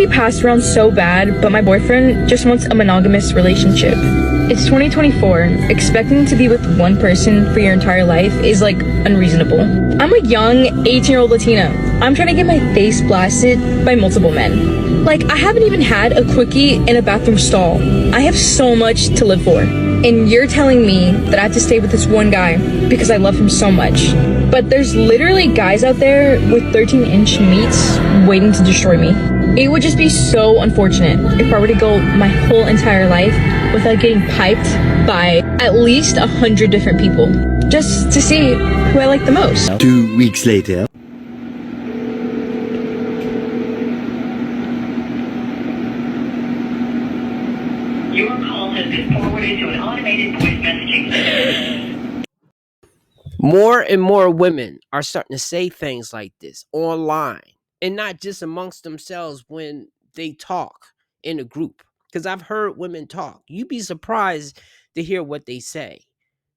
Be passed around so bad, but my boyfriend just wants a monogamous relationship. It's 2024. Expecting to be with one person for your entire life is like unreasonable. I'm a young 18-year-old Latina. I'm trying to get my face blasted by multiple men. Like, I haven't even had a quickie in a bathroom stall. I have so much to live for. And you're telling me that I have to stay with this one guy because I love him so much. But there's literally guys out there with 13-inch meats waiting to destroy me. It would just be so unfortunate if I were to go my whole entire life without getting piped by at least 100 different people, just to see who I like the most. 2 weeks later. Your call has been forwarded to an automated voice messaging system. More and more women are starting to say things like this online, and not just amongst themselves when they talk in a group. Because I've heard women talk. You'd be surprised to hear what they say.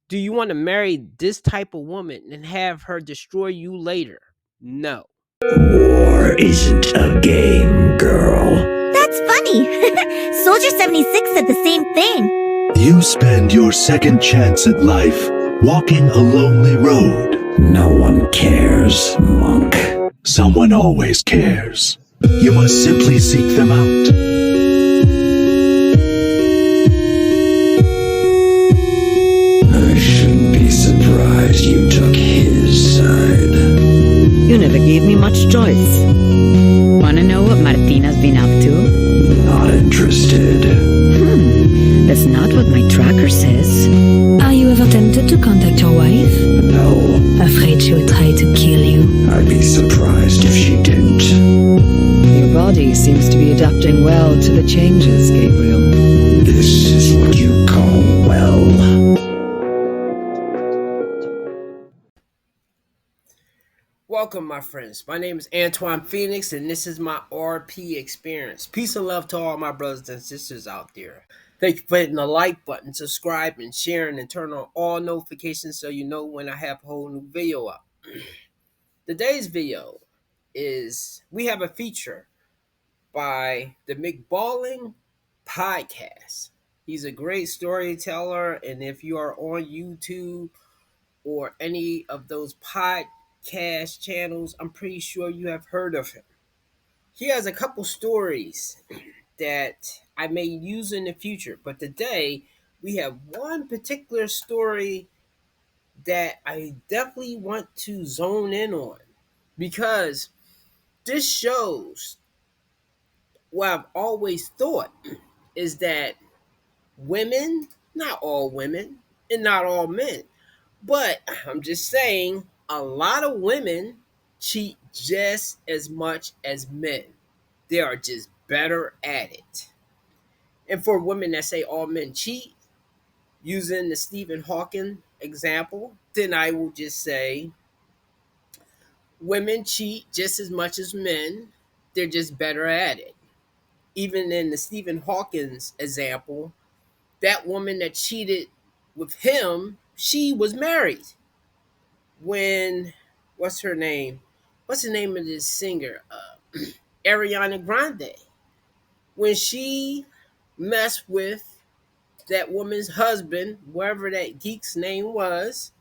Do you want to marry this type of woman and have her destroy you later? No. War isn't a game, girl. That's funny. Soldier 76 said the same thing. You spend your second chance at life walking a lonely road. No one cares, monk. Someone always cares. You must simply seek them out. I shouldn't be surprised you took his side. You never gave me much choice. Wanna know what Martina's been up to? Not interested. That's not what my tracker says. Are you ever tempted to contact your wife? No, Afraid she would try to kill you? I'd be surprised if she didn't. Your body seems to be adapting well to the changes, Gabriel. This is what you call well. Welcome, my friends. My name is Antoine Phoenix, and this is my RP experience. Peace and love to all my brothers and sisters out there. Thank you for hitting the like button, subscribing, sharing, and turn on all notifications so you know when I have a whole new video up. Today's video is, we have a feature by the Ballen podcast. He's a great storyteller, and if you are on YouTube or any of those podcast channels, I'm pretty sure you have heard of him. He has a couple stories that I may use in the future, but today we have one particular story that I definitely want to zone in on, because this shows what I've always thought is that women, not all women and not all men, but I'm just saying a lot of women cheat just as much as men. They are just better at it. And for women that say all men cheat, using the Stephen Hawking example, then I will just say women cheat just as much as men. They're just better at it. Even in the Stephen Hawking's example, that woman that cheated with him, she was married. When, what's her name? What's the name of this singer? Ariana Grande. When she messed with that woman's husband, whatever that geek's name was,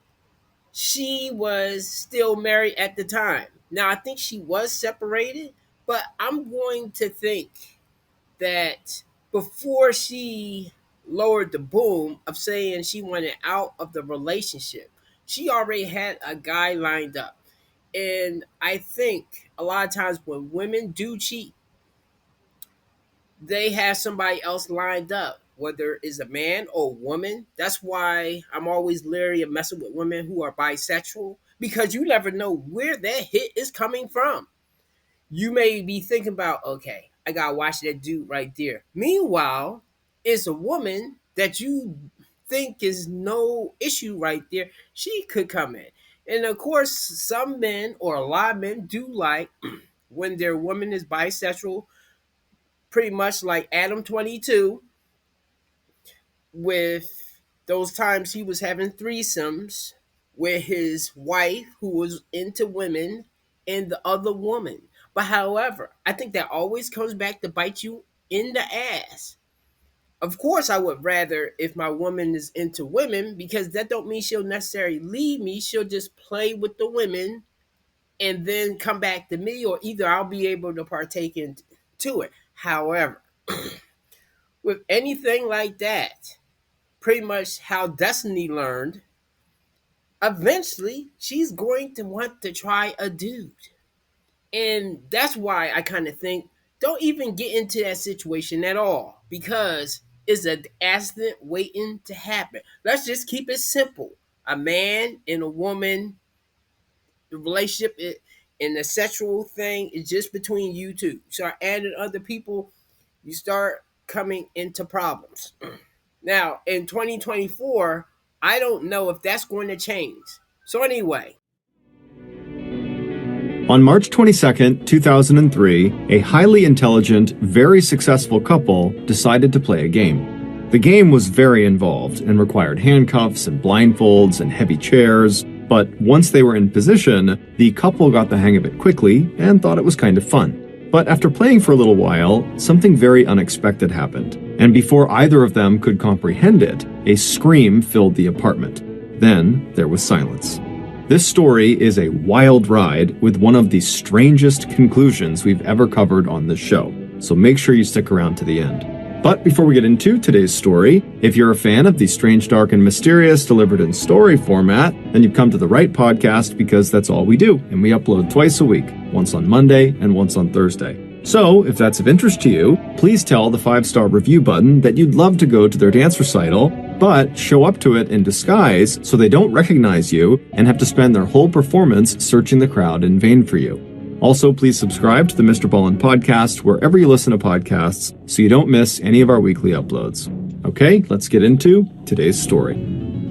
she was still married at the time. Now, I think she was separated, but I'm going to think that before she lowered the boom of saying she wanted out of the relationship, she already had a guy lined up. And I think a lot of times when women do cheat, they have somebody else lined up, whether it's a man or a woman. That's why I'm always leery of messing with women who are bisexual, because you never know where that hit is coming from. You may be thinking about, okay, I gotta watch that dude right there. Meanwhile, it's a woman that you think is no issue right there. She could come in. And of course, some men or a lot of men do like when their woman is bisexual, pretty much like Adam 22, with those times he was having threesomes with his wife who was into women and the other woman. But however, I think that always comes back to bite you in the ass. Of course, I would rather if my woman is into women, because that don't mean she'll necessarily leave me. She'll just play with the women and then come back to me, or either I'll be able to partake into it. However, with anything like that, pretty much how Destiny learned, eventually she's going to want to try a dude. And that's why I kind of think don't even get into that situation at all, because it's an accident waiting to happen. Let's just keep it simple. A man and a woman, the relationship and the sexual thing is just between you two. Start adding other people, you start coming into problems. Now, in 2024, I don't know if that's going to change. So anyway, on March 22nd, 2003, a highly intelligent, very successful couple decided to play a game. The game was very involved and required handcuffs and blindfolds and heavy chairs, but once they were in position, the couple got the hang of it quickly and thought it was kind of fun. But after playing for a little while, something very unexpected happened, and before either of them could comprehend it, a scream filled the apartment. Then there was silence. This story is a wild ride with one of the strangest conclusions we've ever covered on this show, so make sure you stick around to the end. But before we get into today's story, if you're a fan of the strange, dark, and mysterious delivered in story format, then you've come to the right podcast, because that's all we do, and we upload twice a week, once on Monday and once on Thursday. So, if that's of interest to you, please tell the 5-star review button that you'd love to go to their dance recital, but show up to it in disguise so they don't recognize you and have to spend their whole performance searching the crowd in vain for you. Also, please subscribe to the Mr. Ballen podcast wherever you listen to podcasts so you don't miss any of our weekly uploads. Okay, let's get into today's story.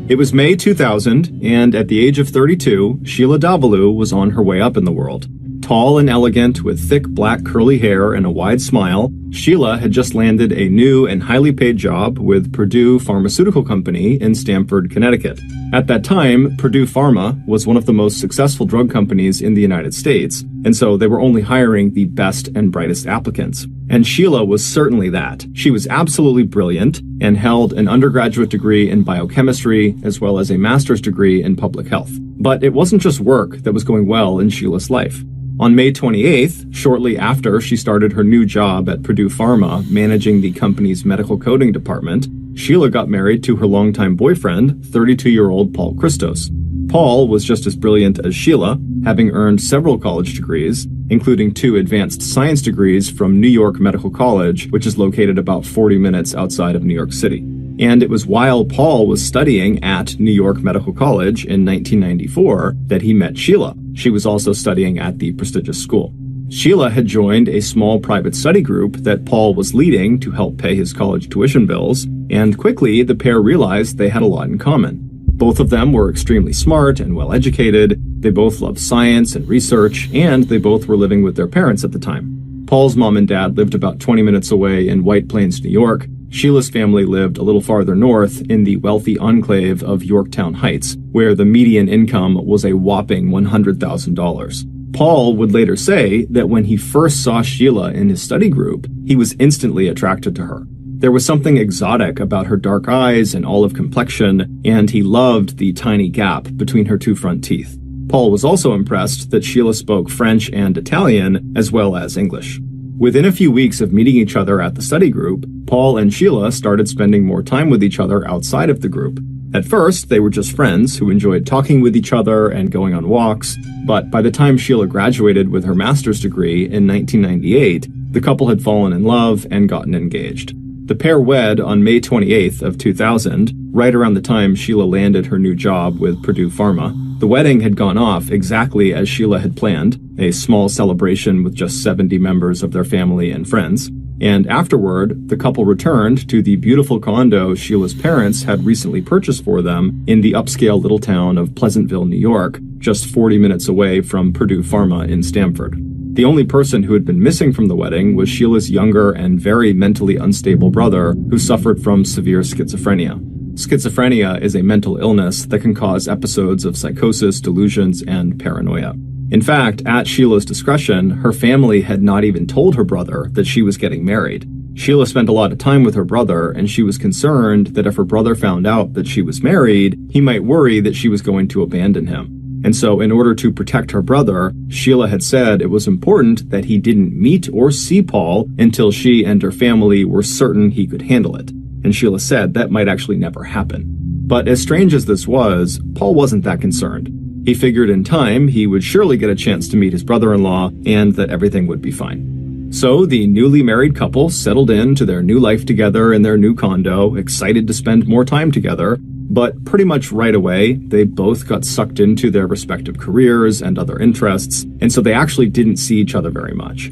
It was May 2000, and at the age of 32, Sheila Davalloo was on her way up in the world. Tall and elegant, with thick black curly hair and a wide smile, Sheila had just landed a new and highly paid job with Purdue Pharmaceutical Company in Stamford, Connecticut. At that time, Purdue Pharma was one of the most successful drug companies in the United States, and so they were only hiring the best and brightest applicants. And Sheila was certainly that. She was absolutely brilliant and held an undergraduate degree in biochemistry as well as a master's degree in public health. But it wasn't just work that was going well in Sheila's life. On May 28th, shortly after she started her new job at Purdue Pharma, managing the company's medical coding department, Sheila got married to her longtime boyfriend, 32-year-old Paul Christos. Paul was just as brilliant as Sheila, having earned several college degrees, including 2 advanced science degrees from New York Medical College, which is located about 40 minutes outside of New York City. And it was while Paul was studying at New York Medical College in 1994 that he met Sheila. She was also studying at the prestigious school. Sheila had joined a small private study group that Paul was leading to help pay his college tuition bills, and quickly the pair realized they had a lot in common. Both of them were extremely smart and well-educated, they both loved science and research, and they both were living with their parents at the time. Paul's mom and dad lived about 20 minutes away in White Plains, New York. Sheila's family lived a little farther north in the wealthy enclave of Yorktown Heights, where the median income was a whopping $100,000. Paul would later say that when he first saw Sheila in his study group, he was instantly attracted to her. There was something exotic about her dark eyes and olive complexion, and he loved the tiny gap between her 2 front teeth. Paul was also impressed that Sheila spoke French and Italian, as well as English. Within a few weeks of meeting each other at the study group, Paul and Sheila started spending more time with each other outside of the group. At first, they were just friends who enjoyed talking with each other and going on walks, but by the time Sheila graduated with her master's degree in 1998, the couple had fallen in love and gotten engaged. The pair wed on May 28th of 2000, right around the time Sheila landed her new job with Purdue Pharma. The wedding had gone off exactly as Sheila had planned, a small celebration with just 70 members of their family and friends. And afterward, the couple returned to the beautiful condo Sheila's parents had recently purchased for them in the upscale little town of Pleasantville, New York, just 40 minutes away from Purdue Pharma in Stamford. The only person who had been missing from the wedding was Sheila's younger and very mentally unstable brother, who suffered from severe schizophrenia. Schizophrenia is a mental illness that can cause episodes of psychosis, delusions, and paranoia. In fact, at Sheila's discretion, her family had not even told her brother that she was getting married. Sheila spent a lot of time with her brother, and she was concerned that if her brother found out that she was married, he might worry that she was going to abandon him. And so, in order to protect her brother, Sheila had said it was important that he didn't meet or see Paul until she and her family were certain he could handle it. And Sheila said that might actually never happen. But as strange as this was, Paul wasn't that concerned. He figured in time he would surely get a chance to meet his brother-in-law and that everything would be fine. So the newly married couple settled into their new life together in their new condo, excited to spend more time together. But pretty much right away, they both got sucked into their respective careers and other interests, and so they actually didn't see each other very much.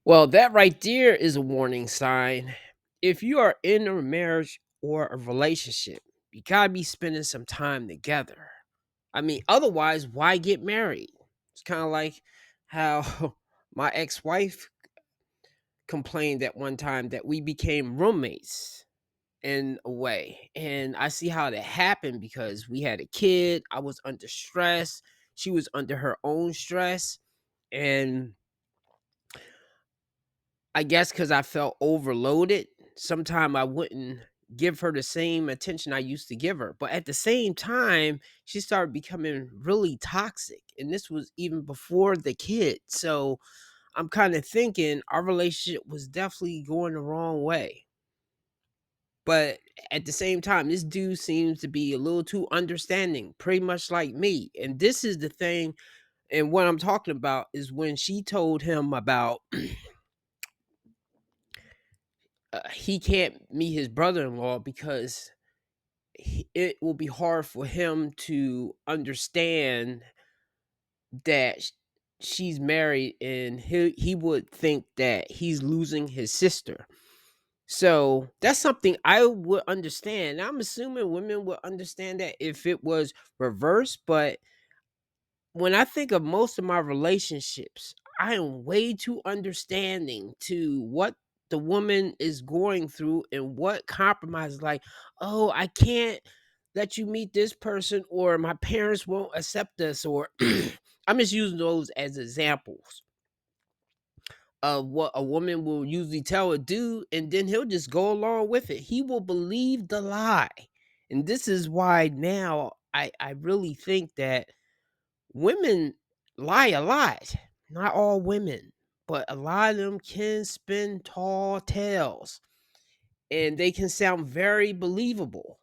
Well, that right there is a warning sign. If you are in a marriage or a relationship, you gotta be spending some time together. I mean, otherwise, why get married? It's kind of like how my ex-wife complained at one time that we became roommates in a way. And I see how that happened because we had a kid. I was under stress. She was under her own stress. And I guess because I felt overloaded, sometimes I wouldn't give her the same attention I used to give her. But at the same time, she started becoming really toxic. And this was even before the kid. So I'm kind of thinking our relationship was definitely going the wrong way. But at the same time, this dude seems to be a little too understanding, pretty much like me. And this is the thing, and what I'm talking about is when she told him about he can't meet his brother-in-law because it will be hard for him to understand that she's married, and he would think that he's losing his sister. So that's something I would understand. I'm assuming women would understand that if it was reversed. But when I think of most of my relationships, I am way too understanding to what the woman is going through and what compromise. Like, oh, I can't let you meet this person, or my parents won't accept us, or I'm just using those as examples of what a woman will usually tell a dude, and then he'll just go along with it. He will believe the lie. And this is why now I really think that women lie a lot. Not all women, but a lot of them can spin tall tales, and they can sound very believable.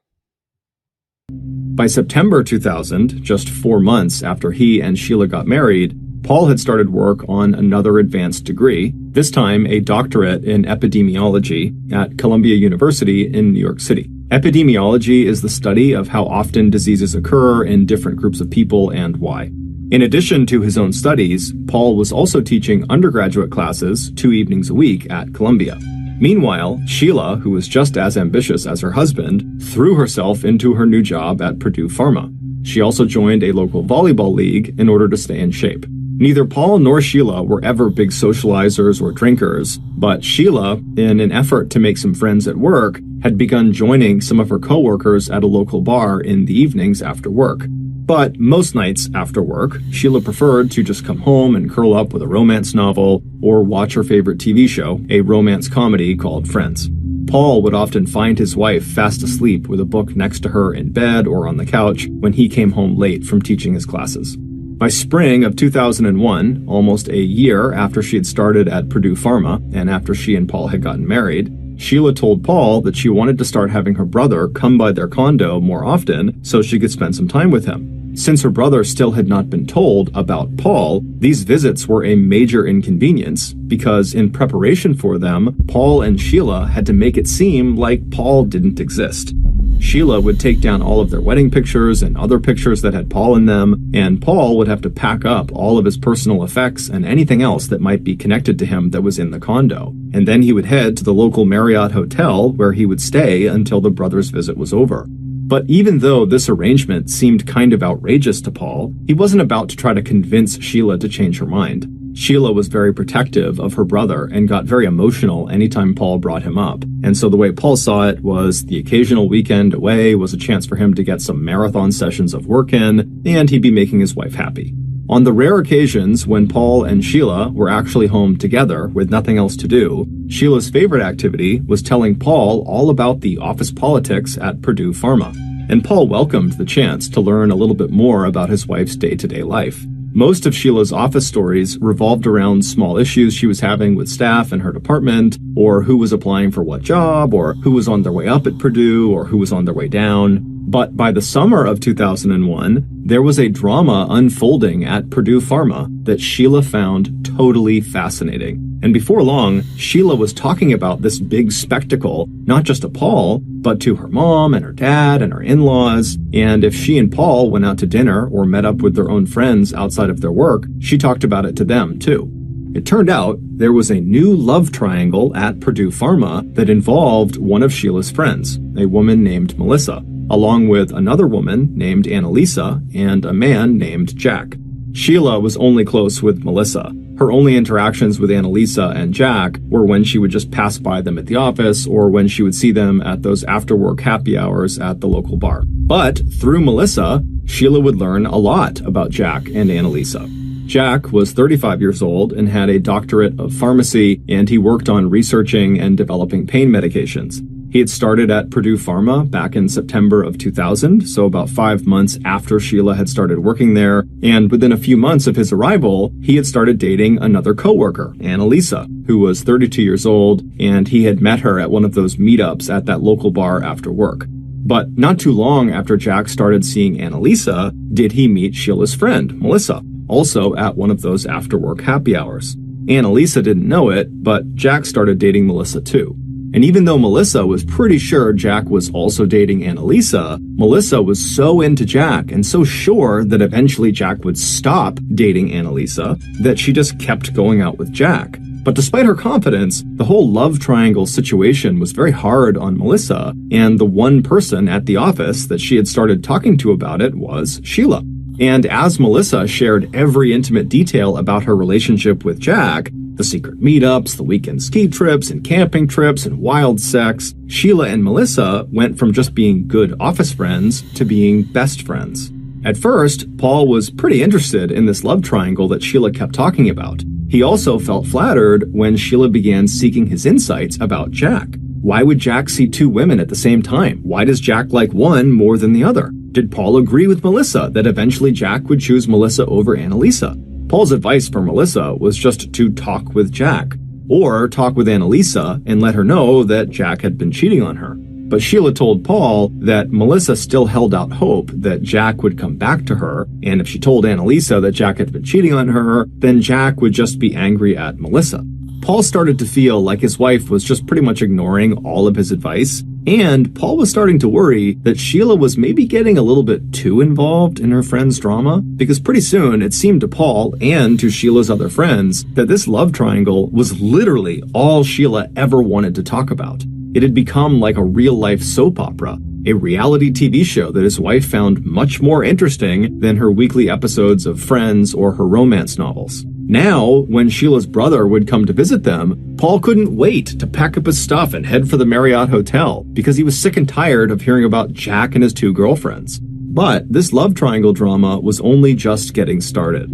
By September 2000, just 4 months after he and Sheila got married, Paul had started work on another advanced degree, this time a doctorate in epidemiology at Columbia University in New York City. Epidemiology is the study of how often diseases occur in different groups of people and why. In addition to his own studies, Paul was also teaching undergraduate classes 2 evenings a week at Columbia. Meanwhile, Sheila, who was just as ambitious as her husband, threw herself into her new job at Purdue Pharma. She also joined a local volleyball league in order to stay in shape. Neither Paul nor Sheila were ever big socializers or drinkers, but Sheila, in an effort to make some friends at work, had begun joining some of her coworkers at a local bar in the evenings after work. But most nights after work, Sheila preferred to just come home and curl up with a romance novel or watch her favorite TV show, a romance comedy called Friends. Paul would often find his wife fast asleep with a book next to her in bed or on the couch when he came home late from teaching his classes. By spring of 2001, almost a year after she had started at Purdue Pharma and after she and Paul had gotten married, Sheila told Paul that she wanted to start having her brother come by their condo more often so she could spend some time with him. Since her brother still had not been told about Paul, these visits were a major inconvenience because in preparation for them, Paul and Sheila had to make it seem like Paul didn't exist. Sheila would take down all of their wedding pictures and other pictures that had Paul in them, and Paul would have to pack up all of his personal effects and anything else that might be connected to him that was in the condo. And then he would head to the local Marriott hotel where he would stay until the brother's visit was over. But even though this arrangement seemed kind of outrageous to Paul, he wasn't about to try to convince Sheila to change her mind. Sheila was very protective of her brother and got very emotional anytime Paul brought him up. And so the way Paul saw it was the occasional weekend away was a chance for him to get some marathon sessions of work in, and he'd be making his wife happy. On the rare occasions when Paul and Sheila were actually home together with nothing else to do, Sheila's favorite activity was telling Paul all about the office politics at Purdue Pharma. And Paul welcomed the chance to learn a little bit more about his wife's day-to-day life. Most of Sheila's office stories revolved around small issues she was having with staff in her department, or who was applying for what job, or who was on their way up at Purdue, or who was on their way down. But by the summer of 2001, there was a drama unfolding at Purdue Pharma that Sheila found totally fascinating. And before long, Sheila was talking about this big spectacle, not just to Paul, but to her mom and her dad and her in-laws. And if she and Paul went out to dinner or met up with their own friends outside of their work, she talked about it to them too. It turned out there was a new love triangle at Purdue Pharma that involved one of Sheila's friends, a woman named Melissa, along with another woman named Annalisa and a man named Jack. Sheila was only close with Melissa. Her only interactions with Annalisa and Jack were when she would just pass by them at the office or when she would see them at those after-work happy hours at the local bar. But through Melissa, Sheila would learn a lot about Jack and Annalisa. Jack was 35 years old and had a doctorate of pharmacy, and he worked on researching and developing pain medications. He had started at Purdue Pharma back in September of 2000, so about 5 months after Sheila had started working there, and within a few months of his arrival, he had started dating another coworker, Annalisa, who was 32 years old, and he had met her at one of those meetups at that local bar after work. But not too long after Jack started seeing Annalisa, did he meet Sheila's friend, Melissa, also at one of those after-work happy hours. Annalisa didn't know it, but Jack started dating Melissa too. And even though Melissa was pretty sure Jack was also dating Annalisa, Melissa was so into Jack and so sure that eventually Jack would stop dating Annalisa that she just kept going out with Jack. But despite her confidence, the whole love triangle situation was very hard on Melissa, and the one person at the office that she had started talking to about it was Sheila. And as Melissa shared every intimate detail about her relationship with Jack, the secret meetups, the weekend ski trips and camping trips and wild sex, Sheila and Melissa went from just being good office friends to being best friends. At first, Paul was pretty interested in this love triangle that Sheila kept talking about. He also felt flattered when Sheila began seeking his insights about Jack. Why would Jack see two women at the same time? Why does Jack like one more than the other? Did Paul agree with Melissa that eventually Jack would choose Melissa over Annalisa? Paul's advice for Melissa was just to talk with Jack, or talk with Annalisa and let her know that Jack had been cheating on her. But Sheila told Paul that Melissa still held out hope that Jack would come back to her, and if she told Annalisa that Jack had been cheating on her, then Jack would just be angry at Melissa. Paul started to feel like his wife was just pretty much ignoring all of his advice, and Paul was starting to worry that Sheila was maybe getting a little bit too involved in her friend's drama, because pretty soon it seemed to Paul and to Sheila's other friends that this love triangle was literally all Sheila ever wanted to talk about. It had become like a real-life soap opera, a reality TV show that his wife found much more interesting than her weekly episodes of Friends or her romance novels. Now, when Sheila's brother would come to visit them, Paul couldn't wait to pack up his stuff and head for the Marriott Hotel because he was sick and tired of hearing about Jack and his two girlfriends. But this love triangle drama was only just getting started.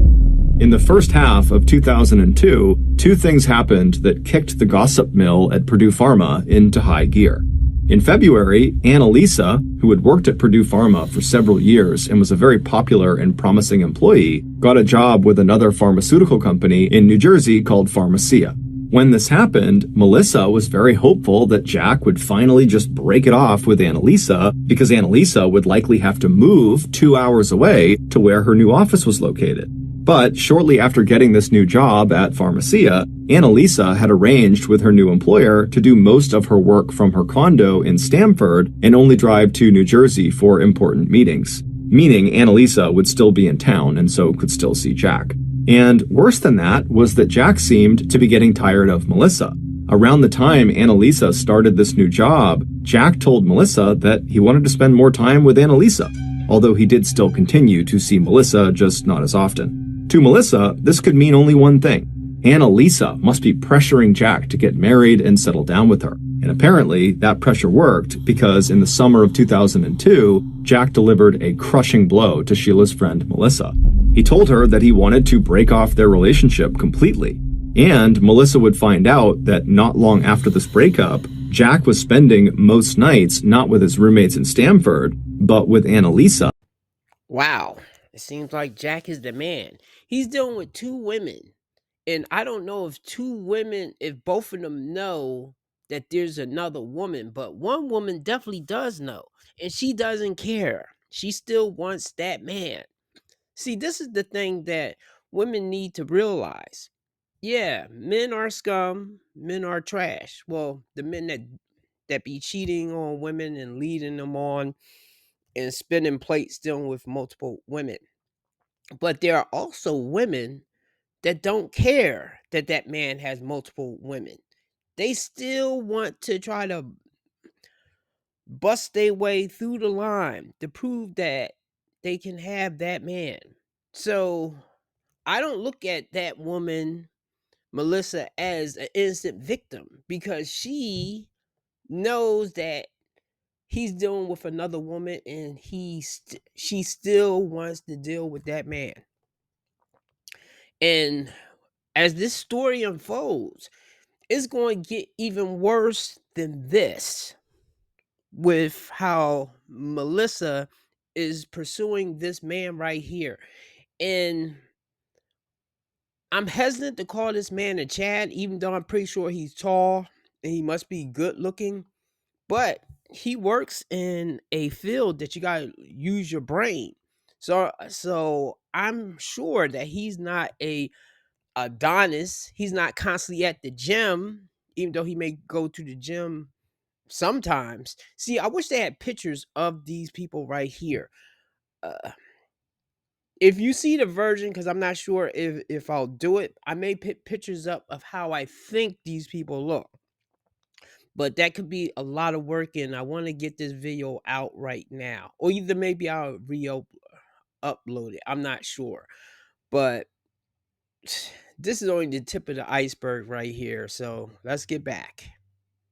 In the first half of 2002, two things happened that kicked the gossip mill at Purdue Pharma into high gear. In February, Annalisa, who had worked at Purdue Pharma for several years and was a very popular and promising employee, got a job with another pharmaceutical company in New Jersey called Pharmacia. When this happened, Melissa was very hopeful that Jack would finally just break it off with Annalisa because Annalisa would likely have to move 2 hours away to where her new office was located. But shortly after getting this new job at Pharmacia, Annalisa had arranged with her new employer to do most of her work from her condo in Stamford and only drive to New Jersey for important meetings, meaning Annalisa would still be in town and so could still see Jack. And worse than that was that Jack seemed to be getting tired of Melissa. Around the time Annalisa started this new job, Jack told Melissa that he wanted to spend more time with Annalisa, although he did still continue to see Melissa, just not as often. To Melissa, this could mean only one thing. Annalisa must be pressuring Jack to get married and settle down with her. And apparently, that pressure worked because in the summer of 2002, Jack delivered a crushing blow to Sheila's friend Melissa. He told her that he wanted to break off their relationship completely. And Melissa would find out that not long after this breakup, Jack was spending most nights not with his roommates in Stamford, but with Annalisa. Wow. It seems like Jack is the man. He's dealing with two women. And I don't know if if both of them know that there's another woman, but one woman definitely does know. And she doesn't care. She still wants that man. See, this is the thing that women need to realize. Yeah, men are scum, men are trash. Well, the men that be cheating on women and leading them on and spinning plates dealing with multiple women. But there are also women that don't care that that man has multiple women. They still want to try to bust their way through the line to prove that they can have that man. So I don't look at that woman, Melissa, as an innocent victim because she knows that he's dealing with another woman and she still wants to deal with that man. And as this story unfolds, it's going to get even worse than this with how Melissa is pursuing this man right here. And I'm hesitant to call this man a Chad, even though I'm pretty sure he's tall and he must be good looking. But he works in a field that you gotta use your brain. So I'm sure that he's not a Adonis. He's not constantly at the gym, even though he may go to the gym sometimes. See, I wish they had pictures of these people right here. If you see the version, because I'm not sure if I'll do it, I may put pictures up of how I think these people look. But that could be a lot of work, and I want to get this video out right now. Or either maybe I'll upload it. I'm not sure. But this is only the tip of the iceberg right here. So let's get back.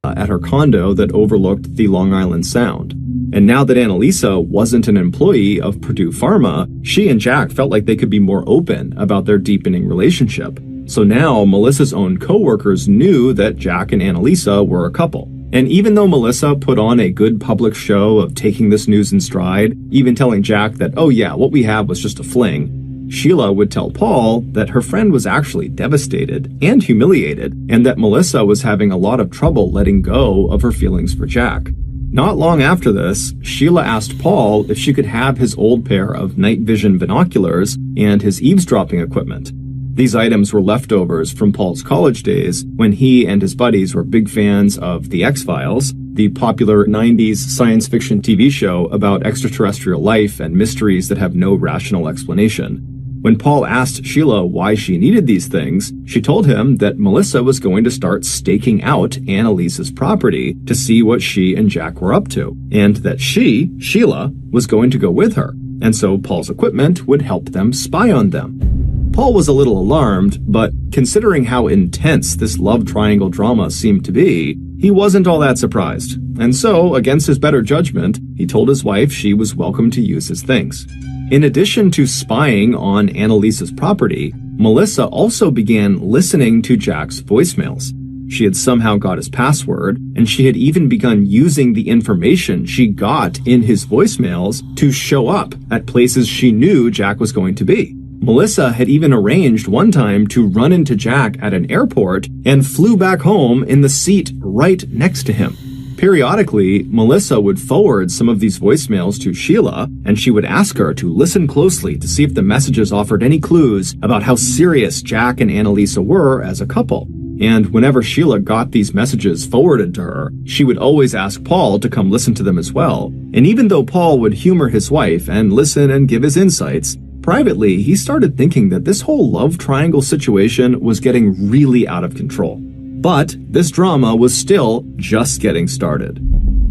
At her condo that overlooked the Long Island Sound. And now that Annalisa wasn't an employee of Purdue Pharma, she and Jack felt like they could be more open about their deepening relationship. So now Melissa's own co-workers knew that Jack and Annalisa were a couple. And even though Melissa put on a good public show of taking this news in stride, even telling Jack that, oh yeah, what we have was just a fling, Sheila would tell Paul that her friend was actually devastated and humiliated, and that Melissa was having a lot of trouble letting go of her feelings for Jack. Not long after this, Sheila asked Paul if she could have his old pair of night vision binoculars and his eavesdropping equipment. These items were leftovers from Paul's college days when he and his buddies were big fans of The X-Files, the popular 90s science fiction TV show about extraterrestrial life and mysteries that have no rational explanation. When Paul asked Sheila why she needed these things, she told him that Melissa was going to start staking out Annalisa's property to see what she and Jack were up to, and that she, Sheila, was going to go with her, and so Paul's equipment would help them spy on them. Paul was a little alarmed, but considering how intense this love triangle drama seemed to be, he wasn't all that surprised, and so, against his better judgment, he told his wife she was welcome to use his things. In addition to spying on Annalisa's property, Melissa also began listening to Jack's voicemails. She had somehow got his password, and she had even begun using the information she got in his voicemails to show up at places she knew Jack was going to be. Melissa had even arranged one time to run into Jack at an airport and flew back home in the seat right next to him. Periodically, Melissa would forward some of these voicemails to Sheila, and she would ask her to listen closely to see if the messages offered any clues about how serious Jack and Annalisa were as a couple. And whenever Sheila got these messages forwarded to her, she would always ask Paul to come listen to them as well. And even though Paul would humor his wife and listen and give his insights, privately, he started thinking that this whole love triangle situation was getting really out of control. But this drama was still just getting started.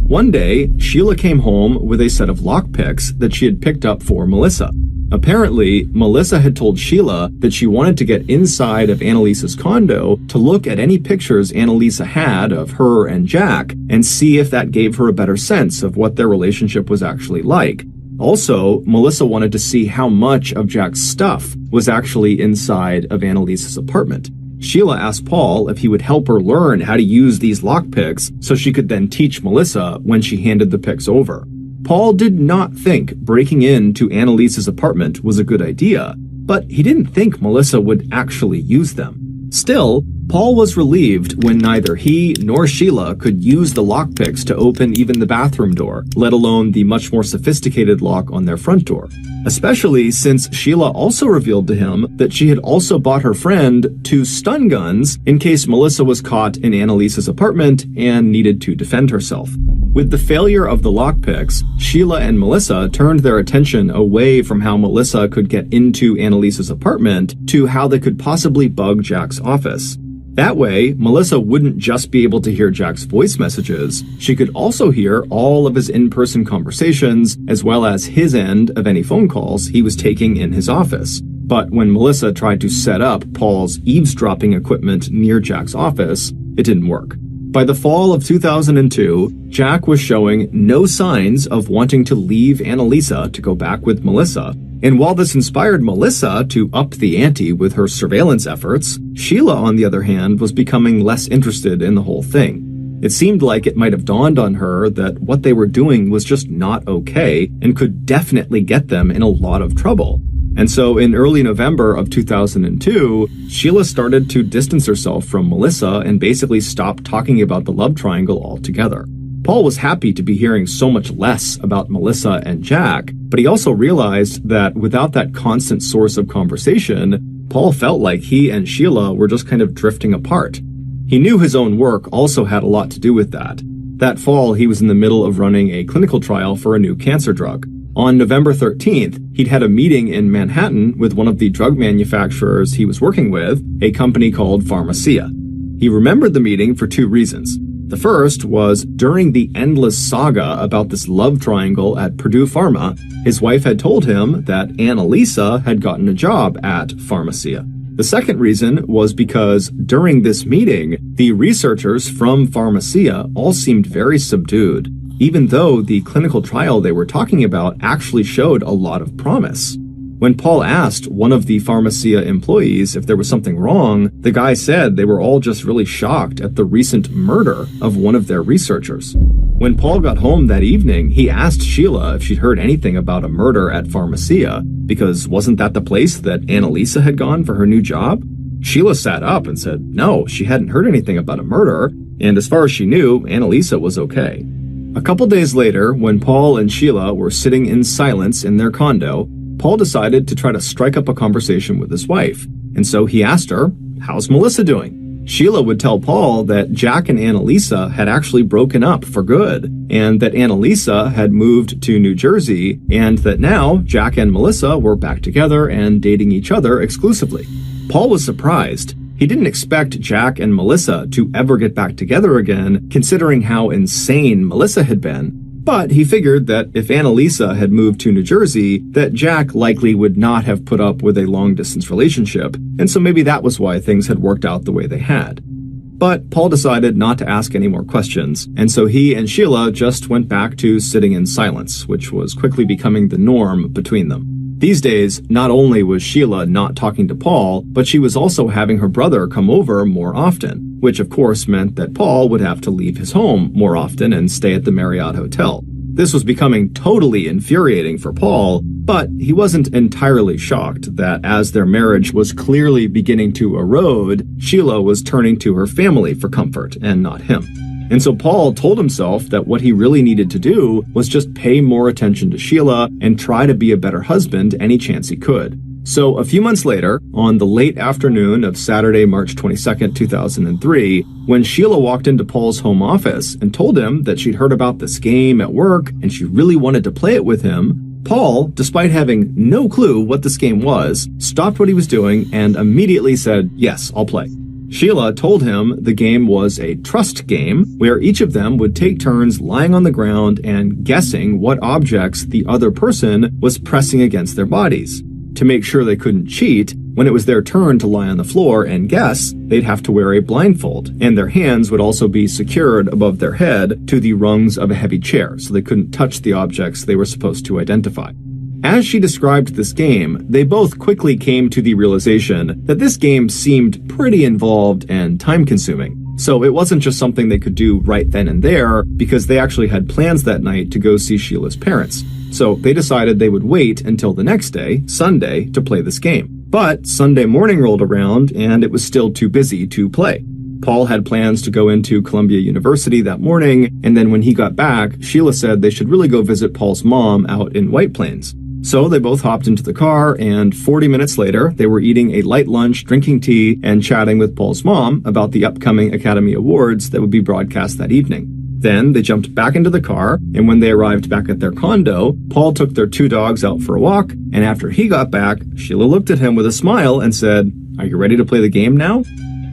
One day, Sheila came home with a set of lockpicks that she had picked up for Melissa. Apparently, Melissa had told Sheila that she wanted to get inside of Annalisa's condo to look at any pictures Annalisa had of her and Jack and see if that gave her a better sense of what their relationship was actually like. Also, Melissa wanted to see how much of Jack's stuff was actually inside of Annalisa's apartment. Sheila asked Paul if he would help her learn how to use these lockpicks so she could then teach Melissa when she handed the picks over. Paul did not think breaking into Annalisa's apartment was a good idea, but he didn't think Melissa would actually use them. Still, Paul was relieved when neither he nor Sheila could use the lockpicks to open even the bathroom door, let alone the much more sophisticated lock on their front door. Especially since Sheila also revealed to him that she had also bought her friend 2 stun guns in case Melissa was caught in Annalisa's apartment and needed to defend herself. With the failure of the lockpicks, Sheila and Melissa turned their attention away from how Melissa could get into Annalisa's apartment to how they could possibly bug Jack's office. That way, Melissa wouldn't just be able to hear Jack's voice messages, she could also hear all of his in-person conversations, as well as his end of any phone calls he was taking in his office. But when Melissa tried to set up Paul's eavesdropping equipment near Jack's office, it didn't work. By the fall of 2002, Jack was showing no signs of wanting to leave Annalisa to go back with Melissa. And while this inspired Melissa to up the ante with her surveillance efforts, Sheila, on the other hand, was becoming less interested in the whole thing. It seemed like it might have dawned on her that what they were doing was just not okay and could definitely get them in a lot of trouble. And so in early November of 2002, Sheila started to distance herself from Melissa and basically stopped talking about the love triangle altogether. Paul was happy to be hearing so much less about Melissa and Jack, but he also realized that without that constant source of conversation, Paul felt like he and Sheila were just kind of drifting apart. He knew his own work also had a lot to do with that. That fall, he was in the middle of running a clinical trial for a new cancer drug. On November 13th, he'd had a meeting in Manhattan with one of the drug manufacturers he was working with, a company called Pharmacia. He remembered the meeting for 2 reasons. The first was during the endless saga about this love triangle at Purdue Pharma, his wife had told him that Annalisa had gotten a job at Pharmacia. The second reason was because during this meeting, the researchers from Pharmacia all seemed very subdued, even though the clinical trial they were talking about actually showed a lot of promise. When Paul asked one of the Pharmacia employees if there was something wrong, the guy said they were all just really shocked at the recent murder of one of their researchers. When Paul got home that evening, he asked Sheila if she'd heard anything about a murder at Pharmacia, because wasn't that the place that Annalisa had gone for her new job? Sheila sat up and said no, she hadn't heard anything about a murder, and as far as she knew, Annalisa was okay. A couple days later, when Paul and Sheila were sitting in silence in their condo, Paul decided to try to strike up a conversation with his wife, and so he asked her, "How's Melissa doing?" Sheila would tell Paul that Jack and Annalisa had actually broken up for good, and that Annalisa had moved to New Jersey, and that now Jack and Melissa were back together and dating each other exclusively. Paul was surprised. He didn't expect Jack and Melissa to ever get back together again, considering how insane Melissa had been. But he figured that if Annalisa had moved to New Jersey, that Jack likely would not have put up with a long-distance relationship, and so maybe that was why things had worked out the way they had. But Paul decided not to ask any more questions, and so he and Sheila just went back to sitting in silence, which was quickly becoming the norm between them. These days, not only was Sheila not talking to Paul, but she was also having her brother come over more often, which of course meant that Paul would have to leave his home more often and stay at the Marriott Hotel. This was becoming totally infuriating for Paul, but he wasn't entirely shocked that as their marriage was clearly beginning to erode, Sheila was turning to her family for comfort and not him. And so Paul told himself that what he really needed to do was just pay more attention to Sheila and try to be a better husband any chance he could. So a few months later, on the late afternoon of Saturday, March 22nd, 2003, when Sheila walked into Paul's home office and told him that she'd heard about this game at work and she really wanted to play it with him, Paul, despite having no clue what this game was, stopped what he was doing and immediately said, "Yes, I'll play." Sheila told him the game was a trust game where each of them would take turns lying on the ground and guessing what objects the other person was pressing against their bodies. To make sure they couldn't cheat, when it was their turn to lie on the floor and guess, they'd have to wear a blindfold, and their hands would also be secured above their head to the rungs of a heavy chair, so they couldn't touch the objects they were supposed to identify. As she described this game, they both quickly came to the realization that this game seemed pretty involved and time-consuming. So it wasn't just something they could do right then and there, because they actually had plans that night to go see Sheila's parents. So they decided they would wait until the next day, Sunday, to play this game. But Sunday morning rolled around and it was still too busy to play. Paul had plans to go into Columbia University that morning, and then when he got back, Sheila said they should really go visit Paul's mom out in White Plains. So they both hopped into the car, and 40 minutes later, they were eating a light lunch, drinking tea, and chatting with Paul's mom about the upcoming Academy Awards that would be broadcast that evening. Then they jumped back into the car, and when they arrived back at their condo, Paul took their 2 dogs out for a walk, and after he got back, Sheila looked at him with a smile and said, "Are you ready to play the game now?"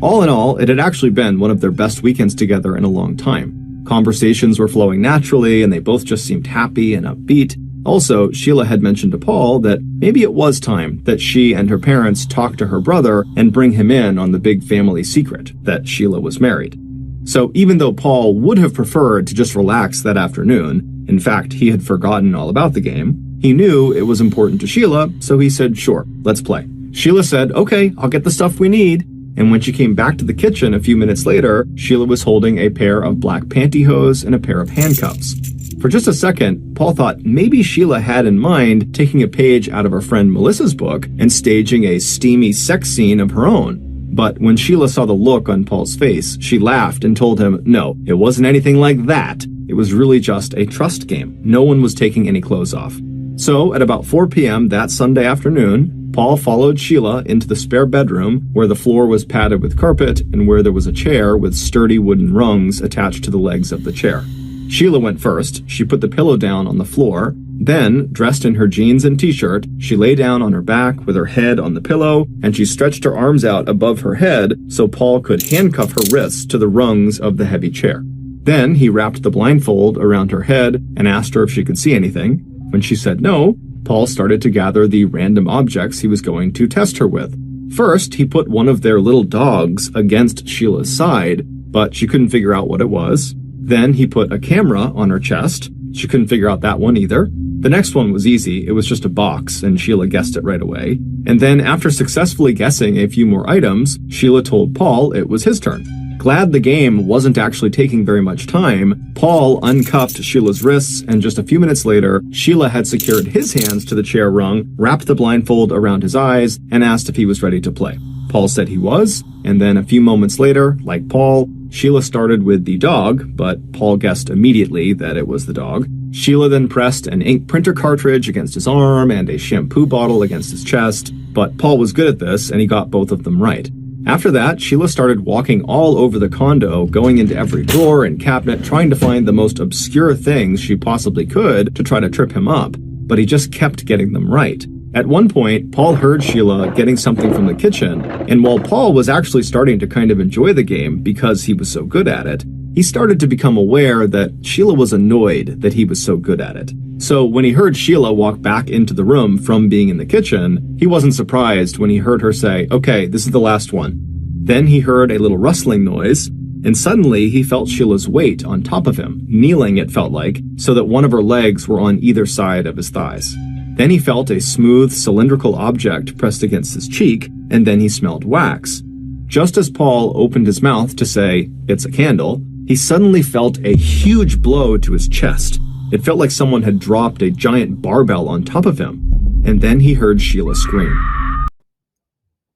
All in all, it had actually been one of their best weekends together in a long time. Conversations were flowing naturally, and they both just seemed happy and upbeat. Also, Sheila had mentioned to Paul that maybe it was time that she and her parents talk to her brother and bring him in on the big family secret that Sheila was married. So even though Paul would have preferred to just relax that afternoon, in fact, he had forgotten all about the game, he knew it was important to Sheila, so he said, "Sure, let's play." Sheila said, "Okay, I'll get the stuff we need." And when she came back to the kitchen a few minutes later, Sheila was holding a pair of black pantyhose and a pair of handcuffs. For just a second, Paul thought maybe Sheila had in mind taking a page out of her friend Melissa's book and staging a steamy sex scene of her own. But when Sheila saw the look on Paul's face, she laughed and told him, no, it wasn't anything like that. It was really just a trust game. No one was taking any clothes off. So at about 4 p.m. that Sunday afternoon, Paul followed Sheila into the spare bedroom where the floor was padded with carpet and where there was a chair with sturdy wooden rungs attached to the legs of the chair. Sheila went first. She put the pillow down on the floor. Then, dressed in her jeans and t-shirt, she lay down on her back with her head on the pillow, and she stretched her arms out above her head so Paul could handcuff her wrists to the rungs of the heavy chair. Then he wrapped the blindfold around her head and asked her if she could see anything. When she said no, Paul started to gather the random objects he was going to test her with. First, he put one of their little dogs against Sheila's side, but she couldn't figure out what it was. Then he put a camera on her chest. She couldn't figure out that one either. The next one was easy. It was just a box, and Sheila guessed it right away. And then after successfully guessing a few more items, Sheila told Paul it was his turn. Glad the game wasn't actually taking very much time, Paul uncuffed Sheila's wrists, and just a few minutes later, Sheila had secured his hands to the chair rung, wrapped the blindfold around his eyes, and asked if he was ready to play. Paul said he was, and then a few moments later, like Paul, Sheila started with the dog, but Paul guessed immediately that it was the dog. Sheila then pressed an ink printer cartridge against his arm and a shampoo bottle against his chest, but Paul was good at this and he got both of them right. After that, Sheila started walking all over the condo, going into every drawer and cabinet, trying to find the most obscure things she possibly could to try to trip him up, but he just kept getting them right. At one point, Paul heard Sheila getting something from the kitchen, and while Paul was actually starting to kind of enjoy the game because he was so good at it, he started to become aware that Sheila was annoyed that he was so good at it. So when he heard Sheila walk back into the room from being in the kitchen, he wasn't surprised when he heard her say, "Okay, this is the last one." Then he heard a little rustling noise, and suddenly he felt Sheila's weight on top of him, kneeling it felt like, so that one of her legs were on either side of his thighs. Then he felt a smooth, cylindrical object pressed against his cheek, and then he smelled wax. Just as Paul opened his mouth to say, "It's a candle," he suddenly felt a huge blow to his chest. It felt like someone had dropped a giant barbell on top of him. And then he heard Sheila scream.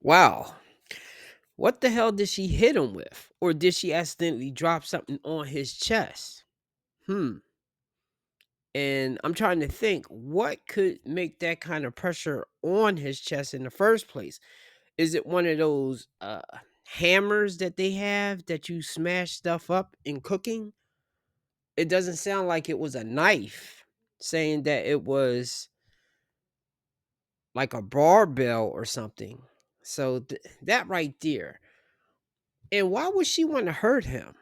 Wow. What the hell did she hit him with? Or did she accidentally drop something on his chest? And I'm trying to think, what could make that kind of pressure on his chest in the first place? Is it one of those hammers that they have that you smash stuff up in cooking? It doesn't sound like it was a knife, saying that it was like a barbell or something. So that right there, And why would she want to hurt him?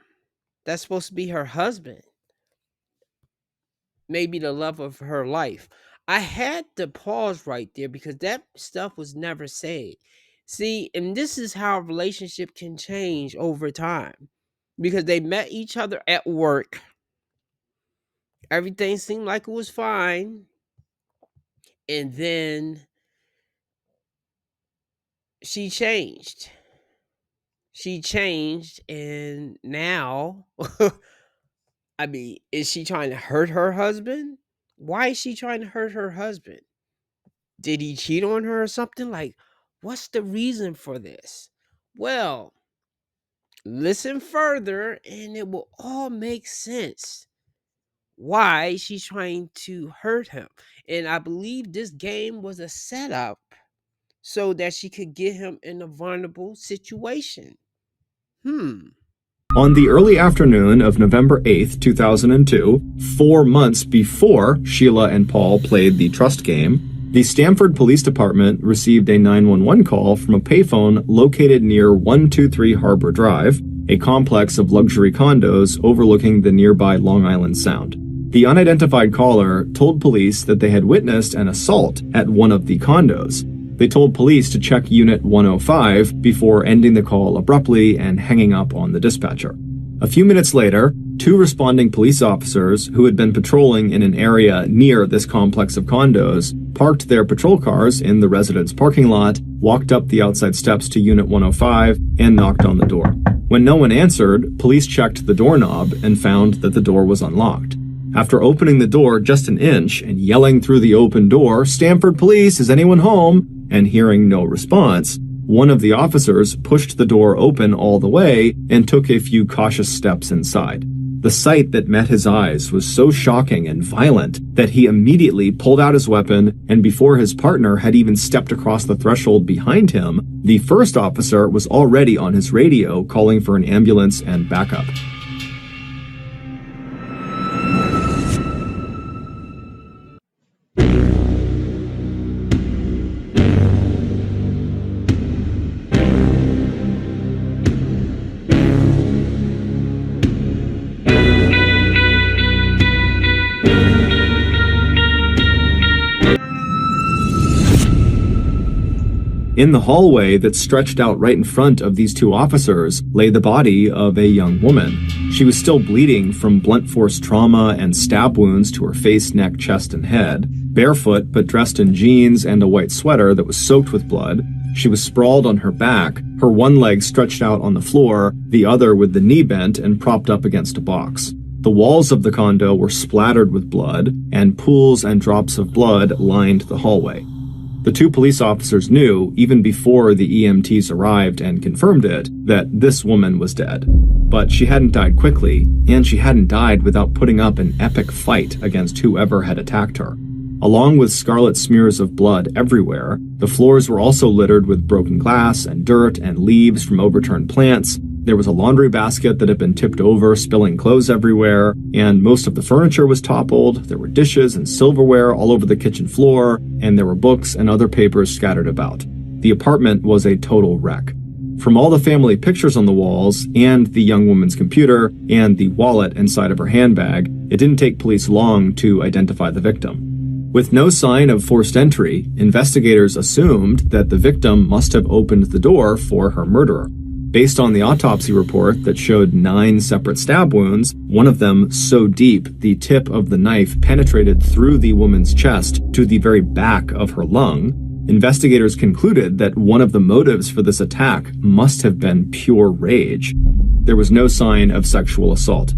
That's supposed to be her husband. Maybe the love of her life. I had to pause right there because that stuff was never said. See, and this is how a relationship can change over time. Because they met each other at work. Everything seemed like it was fine. And then she changed. She changed, and now, I mean, is she trying to hurt her husband? Why is she trying to hurt her husband? Did he cheat on her or something? Like, what's the reason for this? Well, listen further, and it will all make sense why she's trying to hurt him. And I believe this game was a setup so that she could get him in a vulnerable situation. On the early afternoon of November 8th, 2002, 4 months before Sheila and Paul played the trust game, the Stamford Police Department received a 911 call from a payphone located near 123 Harbor Drive, a complex of luxury condos overlooking the nearby Long Island Sound. The unidentified caller told police that they had witnessed an assault at one of the condos. They told police to check Unit 105 before ending the call abruptly and hanging up on the dispatcher. A few minutes later, 2 responding police officers who had been patrolling in an area near this complex of condos parked their patrol cars in the residence parking lot, walked up the outside steps to Unit 105, and knocked on the door. When no one answered, police checked the doorknob and found that the door was unlocked. After opening the door just an inch and yelling through the open door, "Stamford Police, is anyone home?" and hearing no response, one of the officers pushed the door open all the way and took a few cautious steps inside. The sight that met his eyes was so shocking and violent that he immediately pulled out his weapon, and before his partner had even stepped across the threshold behind him, the first officer was already on his radio calling for an ambulance and backup. In the hallway that stretched out right in front of these 2 officers lay the body of a young woman. She was still bleeding from blunt force trauma and stab wounds to her face, neck, chest, and head. Barefoot, but dressed in jeans and a white sweater that was soaked with blood. She was sprawled on her back, her one leg stretched out on the floor, the other with the knee bent and propped up against a box. The walls of the condo were splattered with blood, and pools and drops of blood lined the hallway. The 2 police officers knew, even before the EMTs arrived and confirmed it, that this woman was dead. But she hadn't died quickly, and she hadn't died without putting up an epic fight against whoever had attacked her. Along with scarlet smears of blood everywhere, the floors were also littered with broken glass and dirt and leaves from overturned plants. There was a laundry basket that had been tipped over, spilling clothes everywhere, and most of the furniture was toppled. There were dishes and silverware all over the kitchen floor, and there were books and other papers scattered about. The apartment was a total wreck. From all the family pictures on the walls, and the young woman's computer, and the wallet inside of her handbag, it didn't take police long to identify the victim. With no sign of forced entry, investigators assumed that the victim must have opened the door for her murderer. Based on the autopsy report that showed 9 separate stab wounds, one of them so deep the tip of the knife penetrated through the woman's chest to the very back of her lung, investigators concluded that one of the motives for this attack must have been pure rage. There was no sign of sexual assault.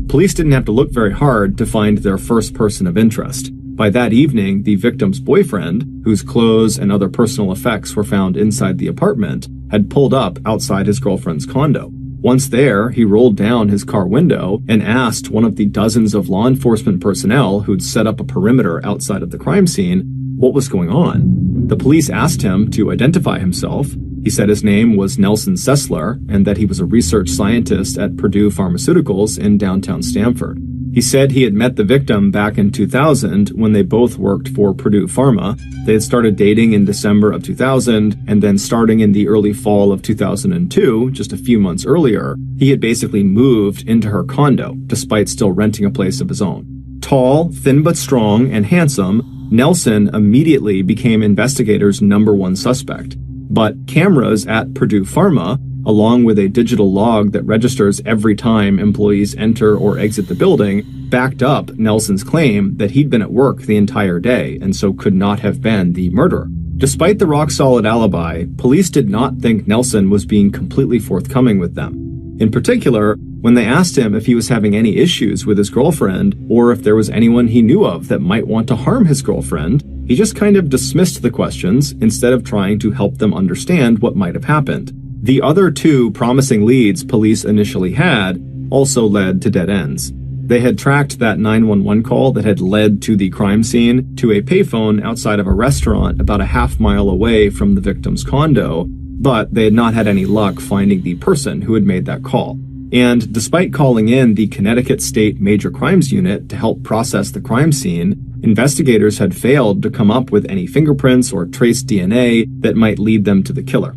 Police didn't have to look very hard to find their first person of interest. By that evening, the victim's boyfriend, whose clothes and other personal effects were found inside the apartment, had pulled up outside his girlfriend's condo. Once there, he rolled down his car window and asked one of the dozens of law enforcement personnel who'd set up a perimeter outside of the crime scene what was going on. The police asked him to identify himself. He said his name was Nelson Sessler and that he was a research scientist at Purdue Pharmaceuticals in downtown Stamford. He said he had met the victim back in 2000 when they both worked for Purdue Pharma. They had started dating in December of 2000, and then starting in the early fall of 2002, just a few months earlier, he had basically moved into her condo, despite still renting a place of his own. Tall, thin but strong, and handsome, Nelson immediately became investigators' #1 suspect. But cameras at Purdue Pharma, along with a digital log that registers every time employees enter or exit the building, backed up Nelson's claim that he'd been at work the entire day and so could not have been the murderer. Despite the rock-solid alibi, police did not think Nelson was being completely forthcoming with them. In particular, when they asked him if he was having any issues with his girlfriend or if there was anyone he knew of that might want to harm his girlfriend, he just kind of dismissed the questions instead of trying to help them understand what might have happened. The other 2 promising leads police initially had also led to dead ends. They had tracked that 911 call that had led to the crime scene to a payphone outside of a restaurant about a half-mile away from the victim's condo, but they had not had any luck finding the person who had made that call. And despite calling in the Connecticut State Major Crimes Unit to help process the crime scene, investigators had failed to come up with any fingerprints or trace DNA that might lead them to the killer.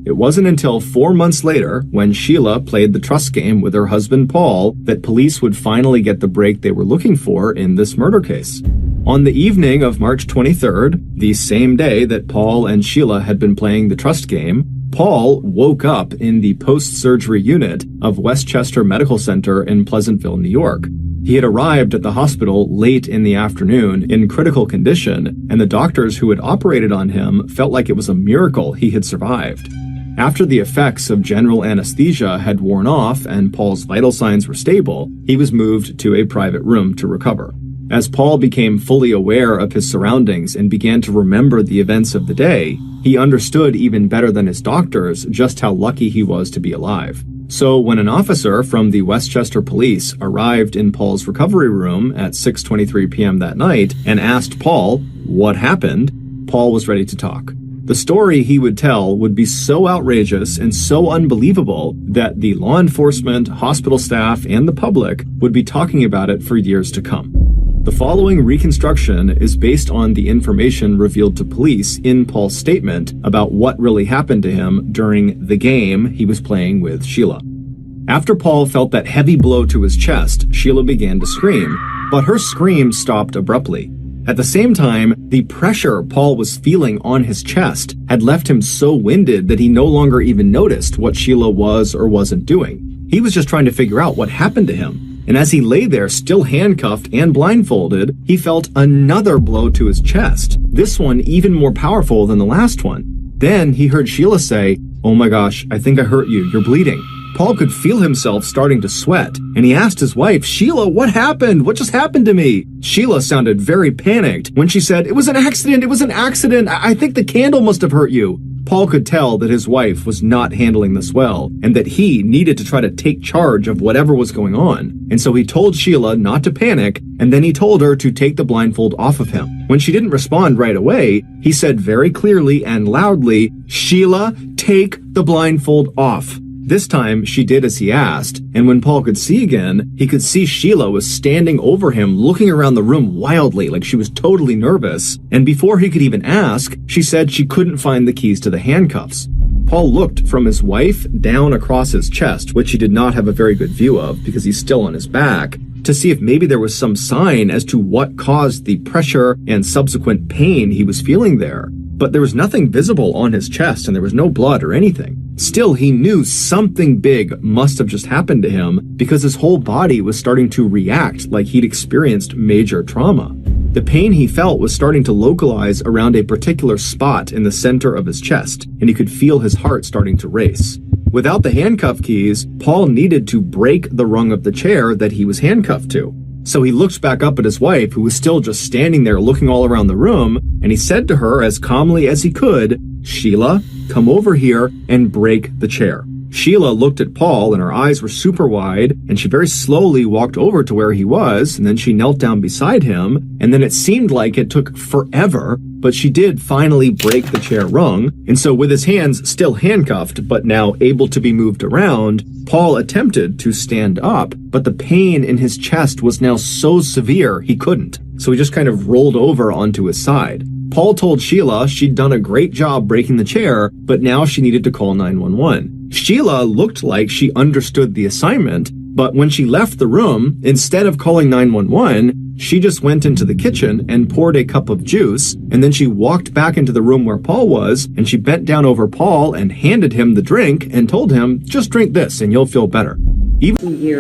It wasn't until 4 months later, when Sheila played the trust game with her husband Paul, that police would finally get the break they were looking for in this murder case. On the evening of March 23rd, the same day that Paul and Sheila had been playing the trust game, Paul woke up in the post-surgery unit of Westchester Medical Center in Pleasantville, New York. He had arrived at the hospital late in the afternoon in critical condition, and the doctors who had operated on him felt like it was a miracle he had survived. After the effects of general anesthesia had worn off and Paul's vital signs were stable, he was moved to a private room to recover. As Paul became fully aware of his surroundings and began to remember the events of the day, he understood even better than his doctors just how lucky he was to be alive. So when an officer from the Westchester Police arrived in Paul's recovery room at 6:23 p.m. that night and asked Paul what happened, Paul was ready to talk. The story he would tell would be so outrageous and so unbelievable that the law enforcement, hospital staff, and the public would be talking about it for years to come. The following reconstruction is based on the information revealed to police in Paul's statement about what really happened to him during the game he was playing with Sheila. After Paul felt that heavy blow to his chest, Sheila began to scream, but her scream stopped abruptly. At the same time, the pressure Paul was feeling on his chest had left him so winded that he no longer even noticed what Sheila was or wasn't doing. He was just trying to figure out what happened to him. And as he lay there, still handcuffed and blindfolded, he felt another blow to his chest, this one even more powerful than the last one. Then he heard Sheila say, "Oh my gosh, I think I hurt you, you're bleeding." Paul could feel himself starting to sweat, and he asked his wife, "Sheila, what happened? What just happened to me?" Sheila sounded very panicked when she said, "It was an accident, it was an accident. I think the candle must have hurt you." Paul could tell that his wife was not handling this well, and that he needed to try to take charge of whatever was going on. And so he told Sheila not to panic, and then he told her to take the blindfold off of him. When she didn't respond right away, he said very clearly and loudly, "Sheila, take the blindfold off." This time, she did as he asked, and when Paul could see again, he could see Sheila was standing over him, looking around the room wildly, like she was totally nervous. And before he could even ask, she said she couldn't find the keys to the handcuffs. Paul looked from his wife down across his chest, which he did not have a very good view of because he's still on his back, to see if maybe there was some sign as to what caused the pressure and subsequent pain he was feeling there. But there was nothing visible on his chest and there was no blood or anything. Still, he knew something big must have just happened to him because his whole body was starting to react like he'd experienced major trauma. The pain he felt was starting to localize around a particular spot in the center of his chest, and he could feel his heart starting to race. Without the handcuff keys, Paul needed to break the rung of the chair that he was handcuffed to. So he looked back up at his wife, who was still just standing there looking all around the room, and he said to her as calmly as he could, "Sheila, come over here and break the chair." Sheila looked at Paul and her eyes were super wide, and she very slowly walked over to where he was, and then she knelt down beside him, and then it seemed like it took forever, but she did finally break the chair rung, and so with his hands still handcuffed but now able to be moved around, Paul attempted to stand up, but the pain in his chest was now so severe he couldn't, so he just kind of rolled over onto his side. Paul told Sheila she'd done a great job breaking the chair, but now she needed to call 911. Sheila looked like she understood the assignment, but when she left the room, instead of calling 911, she just went into the kitchen and poured a cup of juice, and then she walked back into the room where Paul was, and she bent down over Paul and handed him the drink and told him, just drink this and you'll feel better. Even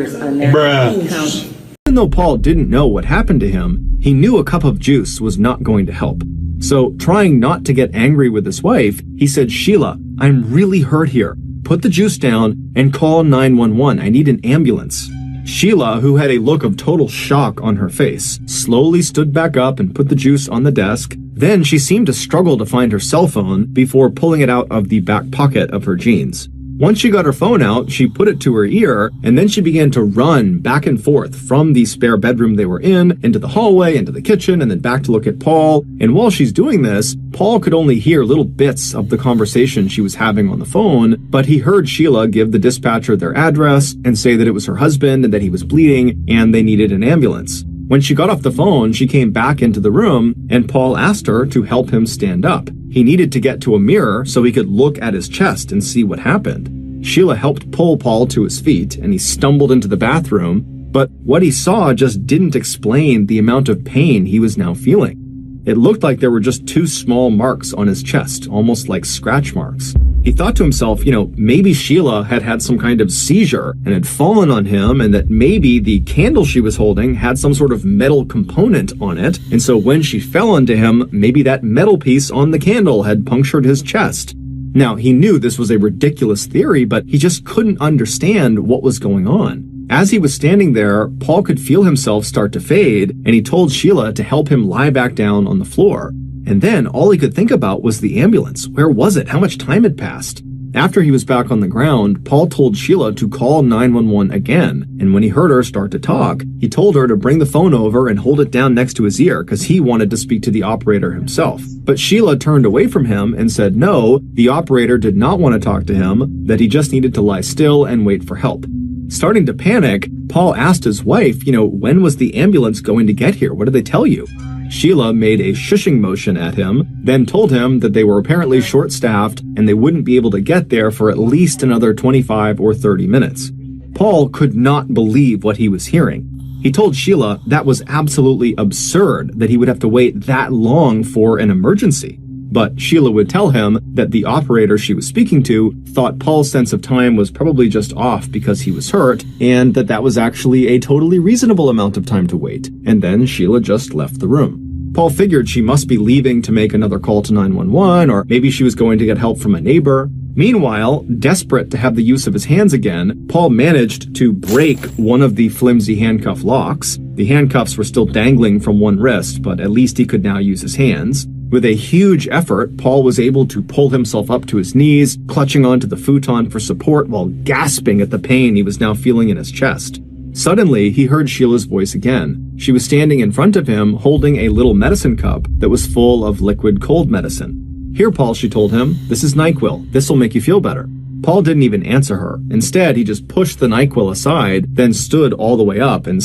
though Paul didn't know what happened to him, he knew a cup of juice was not going to help. So, trying not to get angry with his wife, he said, Sheila, I'm really hurt here. Put the juice down and call 911. I need an ambulance. Sheila, who had a look of total shock on her face, slowly stood back up and put the juice on the desk. Then she seemed to struggle to find her cell phone before pulling it out of the back pocket of her jeans. Once she got her phone out, she put it to her ear, and then she began to run back and forth from the spare bedroom they were in, into the hallway, into the kitchen, and then back to look at Paul. And while she's doing this, Paul could only hear little bits of the conversation she was having on the phone, but he heard Sheila give the dispatcher their address and say that it was her husband and that he was bleeding and they needed an ambulance. When she got off the phone, she came back into the room, and Paul asked her to help him stand up. He needed to get to a mirror so he could look at his chest and see what happened. Sheila helped pull Paul to his feet, and he stumbled into the bathroom, but what he saw just didn't explain the amount of pain he was now feeling. It looked like there were just 2 small marks on his chest, almost like scratch marks. He thought to himself, maybe Sheila had had some kind of seizure and had fallen on him, and that maybe the candle she was holding had some sort of metal component on it, and so when she fell onto him, maybe that metal piece on the candle had punctured his chest. Now, he knew this was a ridiculous theory, but he just couldn't understand what was going on. As he was standing there, Paul could feel himself start to fade, and he told Sheila to help him lie back down on the floor. And then all he could think about was the ambulance. Where was it? How much time had passed? After he was back on the ground, Paul told Sheila to call 911 again, and when he heard her start to talk, he told her to bring the phone over and hold it down next to his ear because he wanted to speak to the operator himself. But Sheila turned away from him and said no, the operator did not want to talk to him, that he just needed to lie still and wait for help. Starting to panic, Paul asked his wife, when was the ambulance going to get here? What did they tell you? Sheila made a shushing motion at him, then told him that they were apparently short-staffed and they wouldn't be able to get there for at least another 25 or 30 minutes. Paul could not believe what he was hearing. He told Sheila that was absolutely absurd that he would have to wait that long for an emergency. But Sheila would tell him that the operator she was speaking to thought Paul's sense of time was probably just off because he was hurt, and that was actually a totally reasonable amount of time to wait. And then Sheila just left the room. Paul figured she must be leaving to make another call to 911, or maybe she was going to get help from a neighbor. Meanwhile, desperate to have the use of his hands again, Paul managed to break one of the flimsy handcuff locks. The handcuffs were still dangling from one wrist, but at least he could now use his hands. With a huge effort, Paul was able to pull himself up to his knees, clutching onto the futon for support while gasping at the pain he was now feeling in his chest. Suddenly, he heard Sheila's voice again. She was standing in front of him, holding a little medicine cup that was full of liquid cold medicine. Here, Paul, she told him, this is NyQuil. This will make you feel better. Paul didn't even answer her. Instead, he just pushed the NyQuil aside, then stood all the way up and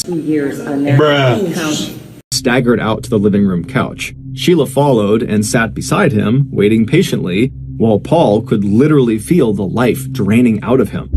staggered out to the living room couch. Sheila followed and sat beside him, waiting patiently, while Paul could literally feel the life draining out of him.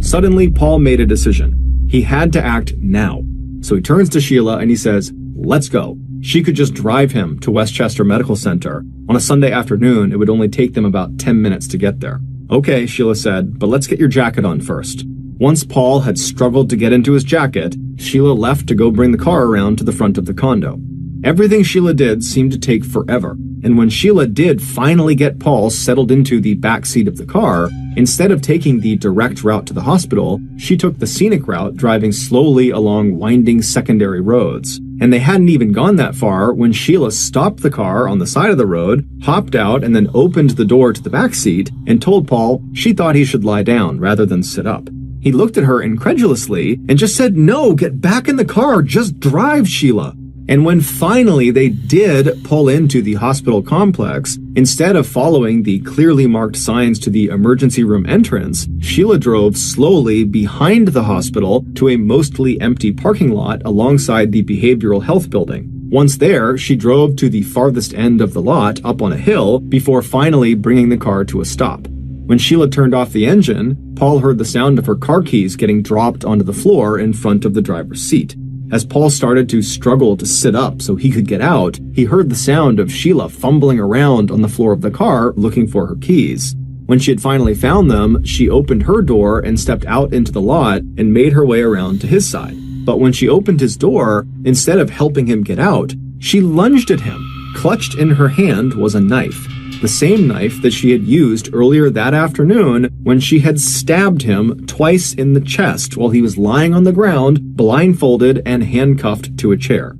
Suddenly, Paul made a decision. He had to act now. So he turns to Sheila and he says, let's go. She could just drive him to Westchester Medical Center. On a Sunday afternoon, it would only take them about 10 minutes to get there. Okay, Sheila said, but let's get your jacket on first. Once Paul had struggled to get into his jacket, Sheila left to go bring the car around to the front of the condo. Everything Sheila did seemed to take forever, and when Sheila did finally get Paul settled into the back seat of the car, instead of taking the direct route to the hospital, she took the scenic route, driving slowly along winding secondary roads. And they hadn't even gone that far when Sheila stopped the car on the side of the road, hopped out, and then opened the door to the back seat and told Paul she thought he should lie down rather than sit up. He looked at her incredulously and just said, no, get back in the car, just drive, Sheila. And when finally they did pull into the hospital complex, instead of following the clearly marked signs to the emergency room entrance, Sheila drove slowly behind the hospital to a mostly empty parking lot alongside the behavioral health building. Once there, she drove to the farthest end of the lot up on a hill before finally bringing the car to a stop. When Sheila turned off the engine, Paul heard the sound of her car keys getting dropped onto the floor in front of the driver's seat. As Paul started to struggle to sit up so he could get out, he heard the sound of Sheila fumbling around on the floor of the car looking for her keys. When she had finally found them, she opened her door and stepped out into the lot and made her way around to his side. But when she opened his door, instead of helping him get out, she lunged at him. Clutched in her hand was a knife. The same knife that she had used earlier that afternoon when she had stabbed him twice in the chest while he was lying on the ground, blindfolded and handcuffed to a chair.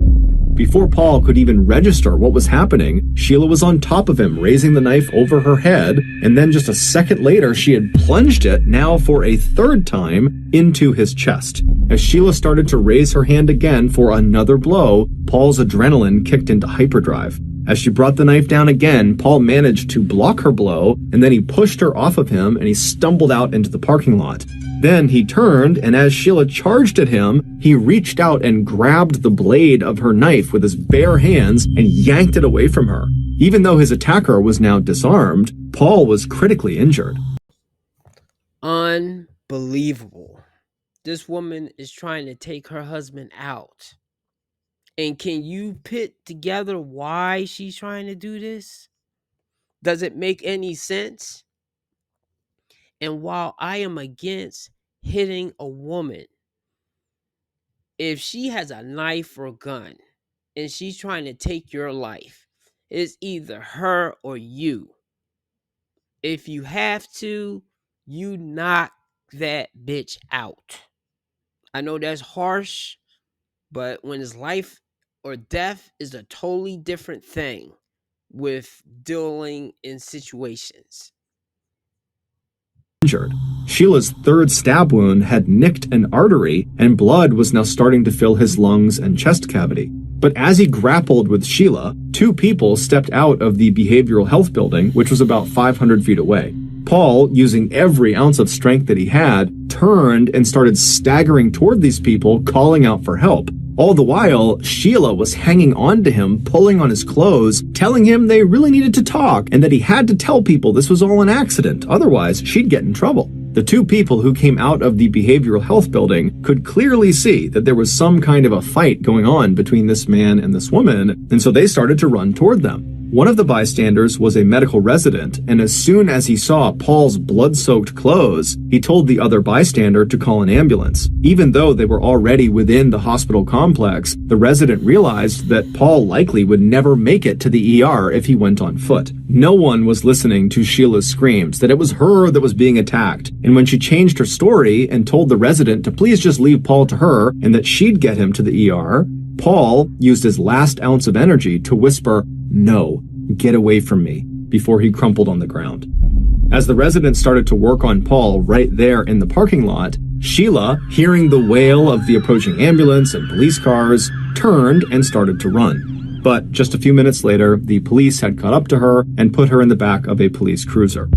Before Paul could even register what was happening, Sheila was on top of him, raising the knife over her head, and then just a second later she had plunged it, now for a third time, into his chest. As Sheila started to raise her hand again for another blow, Paul's adrenaline kicked into hyperdrive. As she brought the knife down again, Paul managed to block her blow, and then he pushed her off of him and he stumbled out into the parking lot. Then he turned, and as Sheila charged at him, he reached out and grabbed the blade of her knife with his bare hands and yanked it away from her. Even though his attacker was now disarmed, Paul was critically injured. Unbelievable. This woman is trying to take her husband out. And can you put together why she's trying to do this? Does it make any sense? And while I am against hitting a woman, if she has a knife or gun and she's trying to take your life, it's either her or you. If you have to, you knock that bitch out. I know that's harsh, but when it's life or death is a totally different thing with dealing in situations. Injured. Sheila's third stab wound had nicked an artery, and blood was now starting to fill his lungs and chest cavity. But as he grappled with Sheila, two people stepped out of the behavioral health building, which was about 500 feet away. Paul, using every ounce of strength that he had, turned and started staggering toward these people, calling out for help. All the while, Sheila was hanging on to him, pulling on his clothes, telling him they really needed to talk and that he had to tell people this was all an accident, otherwise she'd get in trouble. The two people who came out of the behavioral health building could clearly see that there was some kind of a fight going on between this man and this woman, and so they started to run toward them. One of the bystanders was a medical resident, and as soon as he saw Paul's blood-soaked clothes, he told the other bystander to call an ambulance. Even though they were already within the hospital complex, the resident realized that Paul likely would never make it to the ER if he went on foot. No one was listening to Sheila's screams that it was her that was being attacked, and when she changed her story and told the resident to please just leave Paul to her and that she'd get him to the ER, Paul used his last ounce of energy to whisper, "No, get away from me," before he crumpled on the ground. As the resident started to work on Paul right there in the parking lot, Sheila, hearing the wail of the approaching ambulance and police cars, turned and started to run. But just a few minutes later, the police had caught up to her and put her in the back of a police cruiser.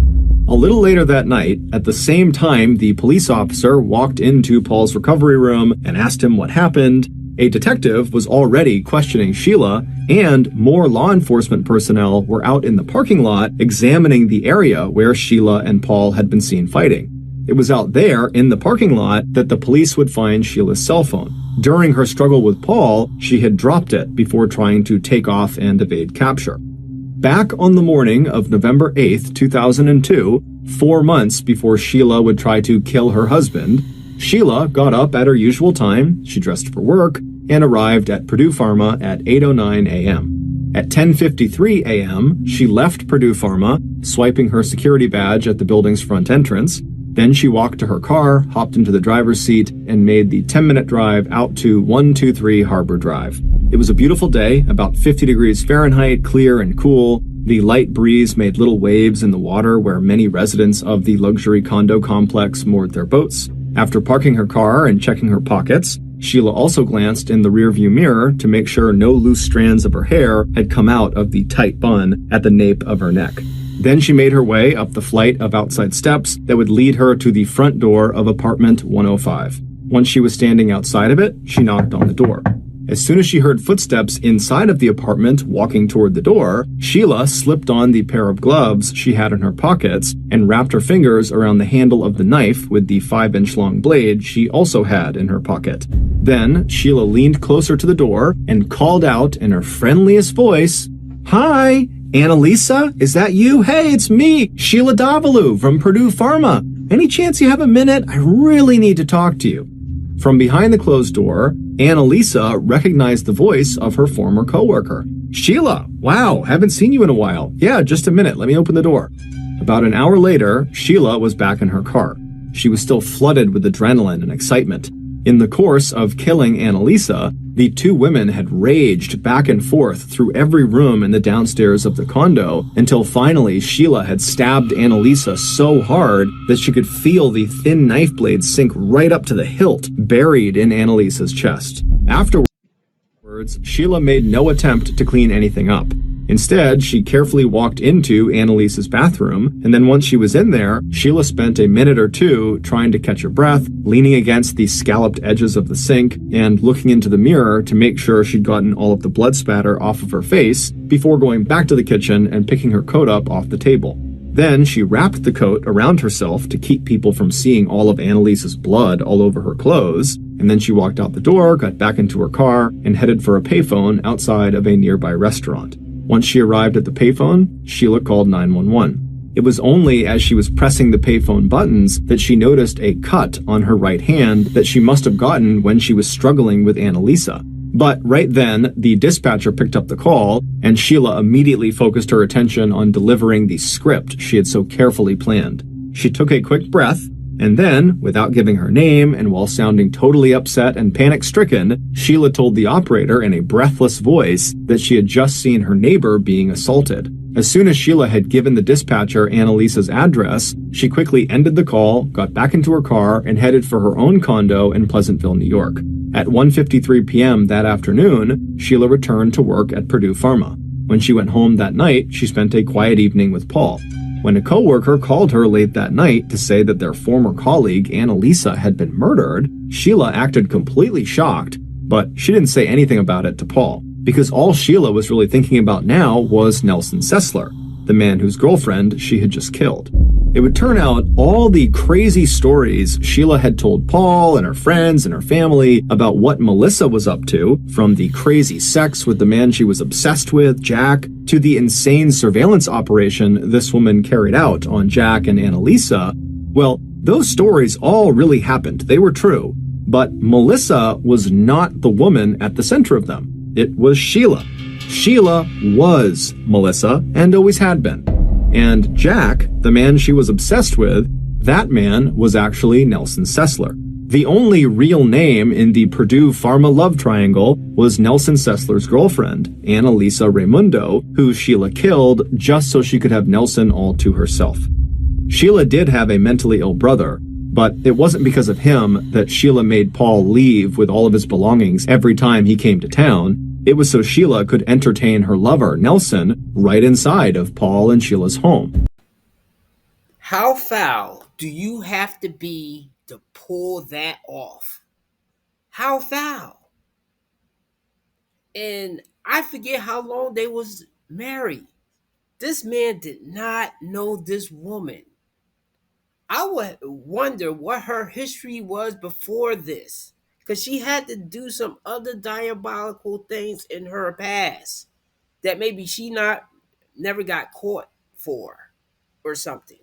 A little later that night, at the same time the police officer walked into Paul's recovery room and asked him what happened, a detective was already questioning Sheila, and more law enforcement personnel were out in the parking lot examining the area where Sheila and Paul had been seen fighting. It was out there in the parking lot that the police would find Sheila's cell phone. During her struggle with Paul, she had dropped it before trying to take off and evade capture. Back on the morning of November 8th, 2002, 4 months before Sheila would try to kill her husband, Sheila got up at her usual time, she dressed for work, and arrived at Purdue Pharma at 8:09 a.m. At 10:53 a.m., she left Purdue Pharma, swiping her security badge at the building's front entrance. Then she walked to her car, hopped into the driver's seat, and made the 10-minute drive out to 123 Harbor Drive. It was a beautiful day, about 50 degrees Fahrenheit, clear and cool. The light breeze made little waves in the water where many residents of the luxury condo complex moored their boats. After parking her car and checking her pockets, Sheila also glanced in the rearview mirror to make sure no loose strands of her hair had come out of the tight bun at the nape of her neck. Then she made her way up the flight of outside steps that would lead her to the front door of apartment 105. Once she was standing outside of it, she knocked on the door. As soon as she heard footsteps inside of the apartment walking toward the door, Sheila slipped on the pair of gloves she had in her pockets and wrapped her fingers around the handle of the knife with the 5-inch long blade she also had in her pocket. Then Sheila leaned closer to the door and called out in her friendliest voice, "Hi, Annalisa, is that you? Hey, it's me, Sheila Davalloo from Purdue Pharma. Any chance you have a minute? I really need to talk to you." From behind the closed door, Annalisa recognized the voice of her former coworker. "Sheila, wow, haven't seen you in a while. Yeah, just a minute, let me open the door." About an hour later, Sheila was back in her car. She was still flooded with adrenaline and excitement. In the course of killing Annalisa, the two women had raged back and forth through every room in the downstairs of the condo until finally Sheila had stabbed Annalisa so hard that she could feel the thin knife blade sink right up to the hilt, buried in Annalisa's chest. Afterwards, Sheila made no attempt to clean anything up. Instead, she carefully walked into Annalisa's bathroom, and then once she was in there, Sheila spent a minute or two trying to catch her breath, leaning against the scalloped edges of the sink, and looking into the mirror to make sure she'd gotten all of the blood spatter off of her face, before going back to the kitchen and picking her coat up off the table. Then she wrapped the coat around herself to keep people from seeing all of Annalisa's blood all over her clothes, and then she walked out the door, got back into her car, and headed for a payphone outside of a nearby restaurant. Once she arrived at the payphone, Sheila called 911. It was only as she was pressing the payphone buttons that she noticed a cut on her right hand that she must have gotten when she was struggling with Annalisa. But right then, the dispatcher picked up the call, and Sheila immediately focused her attention on delivering the script she had so carefully planned. She took a quick breath, and then, without giving her name and while sounding totally upset and panic-stricken, Sheila told the operator in a breathless voice that she had just seen her neighbor being assaulted. As soon as Sheila had given the dispatcher Annalisa's address, she quickly ended the call, got back into her car, and headed for her own condo in Pleasantville, New York. At 1:53 p.m. that afternoon, Sheila returned to work at Purdue Pharma. When she went home that night, she spent a quiet evening with Paul. When a coworker called her late that night to say that their former colleague, Annalisa, had been murdered, Sheila acted completely shocked, but she didn't say anything about it to Paul, because all Sheila was really thinking about now was Nelson Sessler, the man whose girlfriend she had just killed. It would turn out all the crazy stories Sheila had told Paul and her friends and her family about what Melissa was up to, from the crazy sex with the man she was obsessed with, Jack, to the insane surveillance operation this woman carried out on Jack and Annalisa, well, those stories all really happened. They were true. But Melissa was not the woman at the center of them. It was Sheila. Sheila was Melissa and always had been. And Jack, the man she was obsessed with, that man was actually Nelson Sessler. The only real name in the Purdue Pharma love triangle was Nelson Sessler's girlfriend, Annalisa Raimundo, who Sheila killed just so she could have Nelson all to herself. Sheila did have a mentally ill brother, but it wasn't because of him that Sheila made Paul leave with all of his belongings every time he came to town. It was so Sheila could entertain her lover, Nelson, right inside of Paul and Sheila's home. How foul do you have to be to pull that off? How foul? And I forget how long they was married. This man did not know this woman. I would wonder what her history was before this, because she had to do some other diabolical things in her past that maybe she never got caught for or something.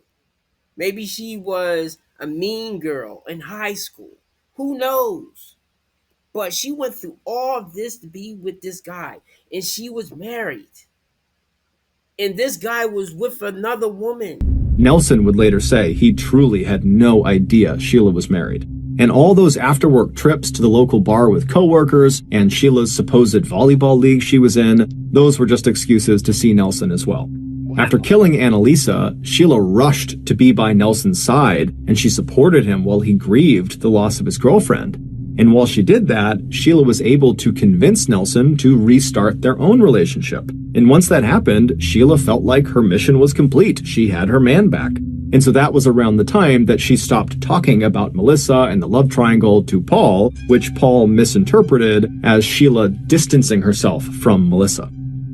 Maybe she was a mean girl in high school. Who knows? But she went through all of this to be with this guy, and she was married. And this guy was with another woman. Nelson would later say he truly had no idea Sheila was married. And all those after-work trips to the local bar with coworkers and Sheila's supposed volleyball league she was in, those were just excuses to see Nelson as well. After killing Annalisa, Sheila rushed to be by Nelson's side, and she supported him while he grieved the loss of his girlfriend. And while she did that, Sheila was able to convince Nelson to restart their own relationship. And once that happened, Sheila felt like her mission was complete. She had her man back. And so that was around the time that she stopped talking about Melissa and the love triangle to Paul, which Paul misinterpreted as Sheila distancing herself from Melissa.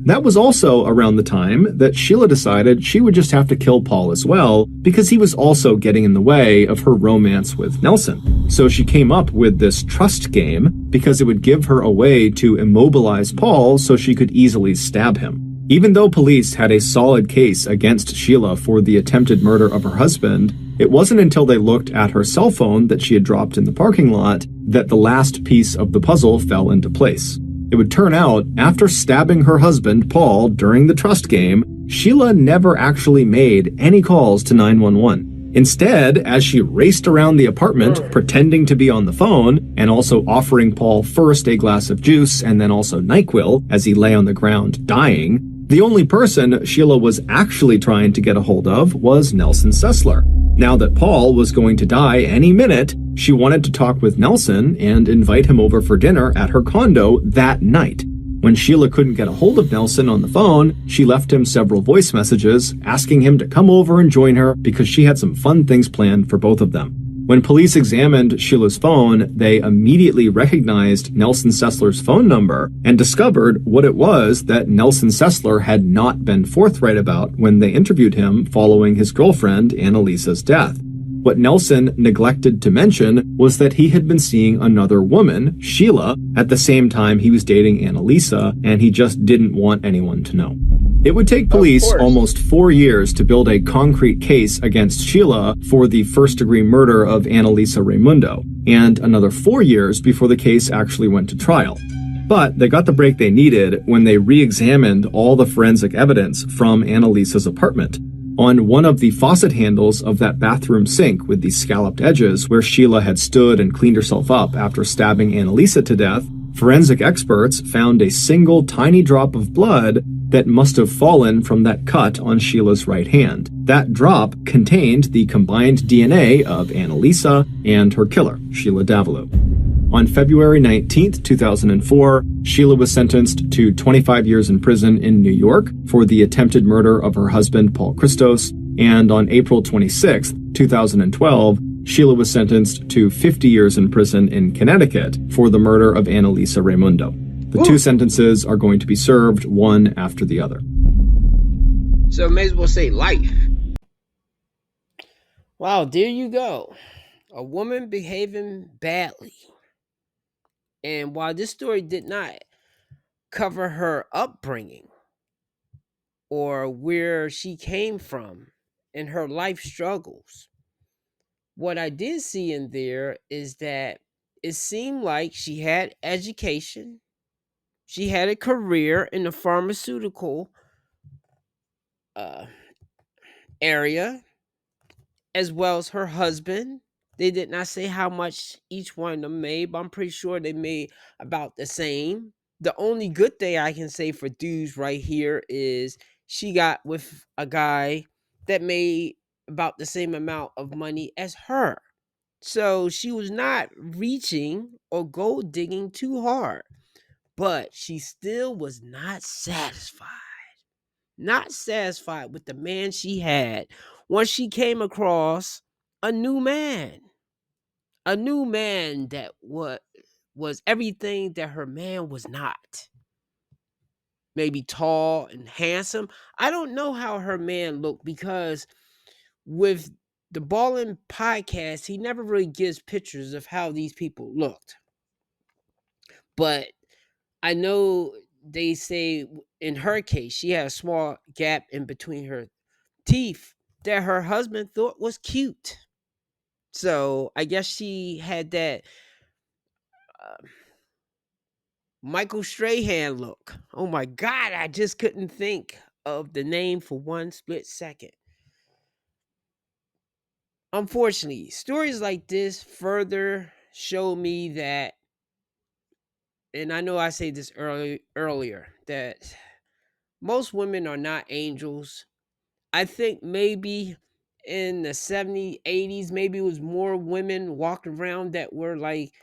That was also around the time that Sheila decided she would just have to kill Paul as well, because he was also getting in the way of her romance with Nelson. So she came up with this trust game because it would give her a way to immobilize Paul so she could easily stab him. Even though police had a solid case against Sheila for the attempted murder of her husband, it wasn't until they looked at her cell phone that she had dropped in the parking lot that the last piece of the puzzle fell into place. It would turn out, after stabbing her husband, Paul, during the trust game, Sheila never actually made any calls to 911. Instead, as she raced around the apartment, pretending to be on the phone, and also offering Paul first a glass of juice and then also NyQuil as he lay on the ground dying, the only person Sheila was actually trying to get a hold of was Nelson Sessler. Now that Paul was going to die any minute, she wanted to talk with Nelson and invite him over for dinner at her condo that night. When Sheila couldn't get a hold of Nelson on the phone, she left him several voice messages asking him to come over and join her because she had some fun things planned for both of them. When police examined Sheila's phone, they immediately recognized Nelson Sessler's phone number and discovered what it was that Nelson Sessler had not been forthright about when they interviewed him following his girlfriend Annalisa's death. What Nelson neglected to mention was that he had been seeing another woman, Sheila, at the same time he was dating Annalisa, and he just didn't want anyone to know. It would take police almost 4 years to build a concrete case against Sheila for the first-degree murder of Annalisa Raimundo, and another 4 years before the case actually went to trial. But they got the break they needed when they re-examined all the forensic evidence from Annalisa's apartment. On one of the faucet handles of that bathroom sink with the scalloped edges where Sheila had stood and cleaned herself up after stabbing Annalisa to death, forensic experts found a single tiny drop of blood that must have fallen from that cut on Sheila's right hand. That drop contained the combined DNA of Annalisa and her killer, Sheila Davalloo. On February 19, 2004, Sheila was sentenced to 25 years in prison in New York for the attempted murder of her husband, Paul Christos, and on April 26, 2012, Sheila was sentenced to 50 years in prison in Connecticut for the murder of Annalisa Raimundo. The two sentences are going to be served one after the other. So may as well say life. Wow, there you go. A woman behaving badly. And while this story did not cover her upbringing or where she came from and her life struggles, what I did see in there is that it seemed like she had education. She had a career in the pharmaceutical area, as well as her husband. They did not say how much each one of them made, but I'm pretty sure they made about the same. The only good thing I can say for dudes right here is she got with a guy that made about the same amount of money as her. So she was not reaching or gold digging too hard, but she still was not satisfied. Not satisfied with the man she had once she came across a new man. A new man that was everything that her man was not. Maybe tall and handsome. I don't know how her man looked because with the Ballen podcast, he never really gives pictures of how these people looked. But I know they say in her case, she had a small gap in between her teeth that her husband thought was cute. So I guess she had that Michael Strahan look. Oh my God, I just couldn't think of the name for one split second. Unfortunately, stories like this further show me that, and I know I said this earlier, that most women are not angels. I think maybe in the 70s, 80s, maybe it was more women walking around that were like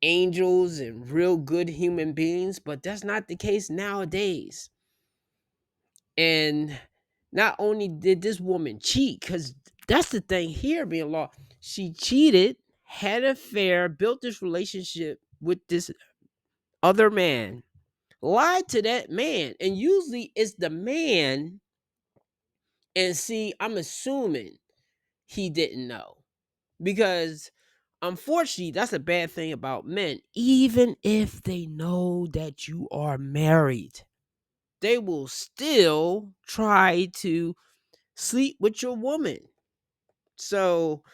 angels and real good human beings, but that's not the case nowadays. And not only did this woman cheat, because that's the thing here being law, she cheated, had an affair, built this relationship with this other man, lied to that man, and usually it's the man. And see, I'm assuming he didn't know, because unfortunately, that's a bad thing about men. Even if they know that you are married, they will still try to sleep with your woman. So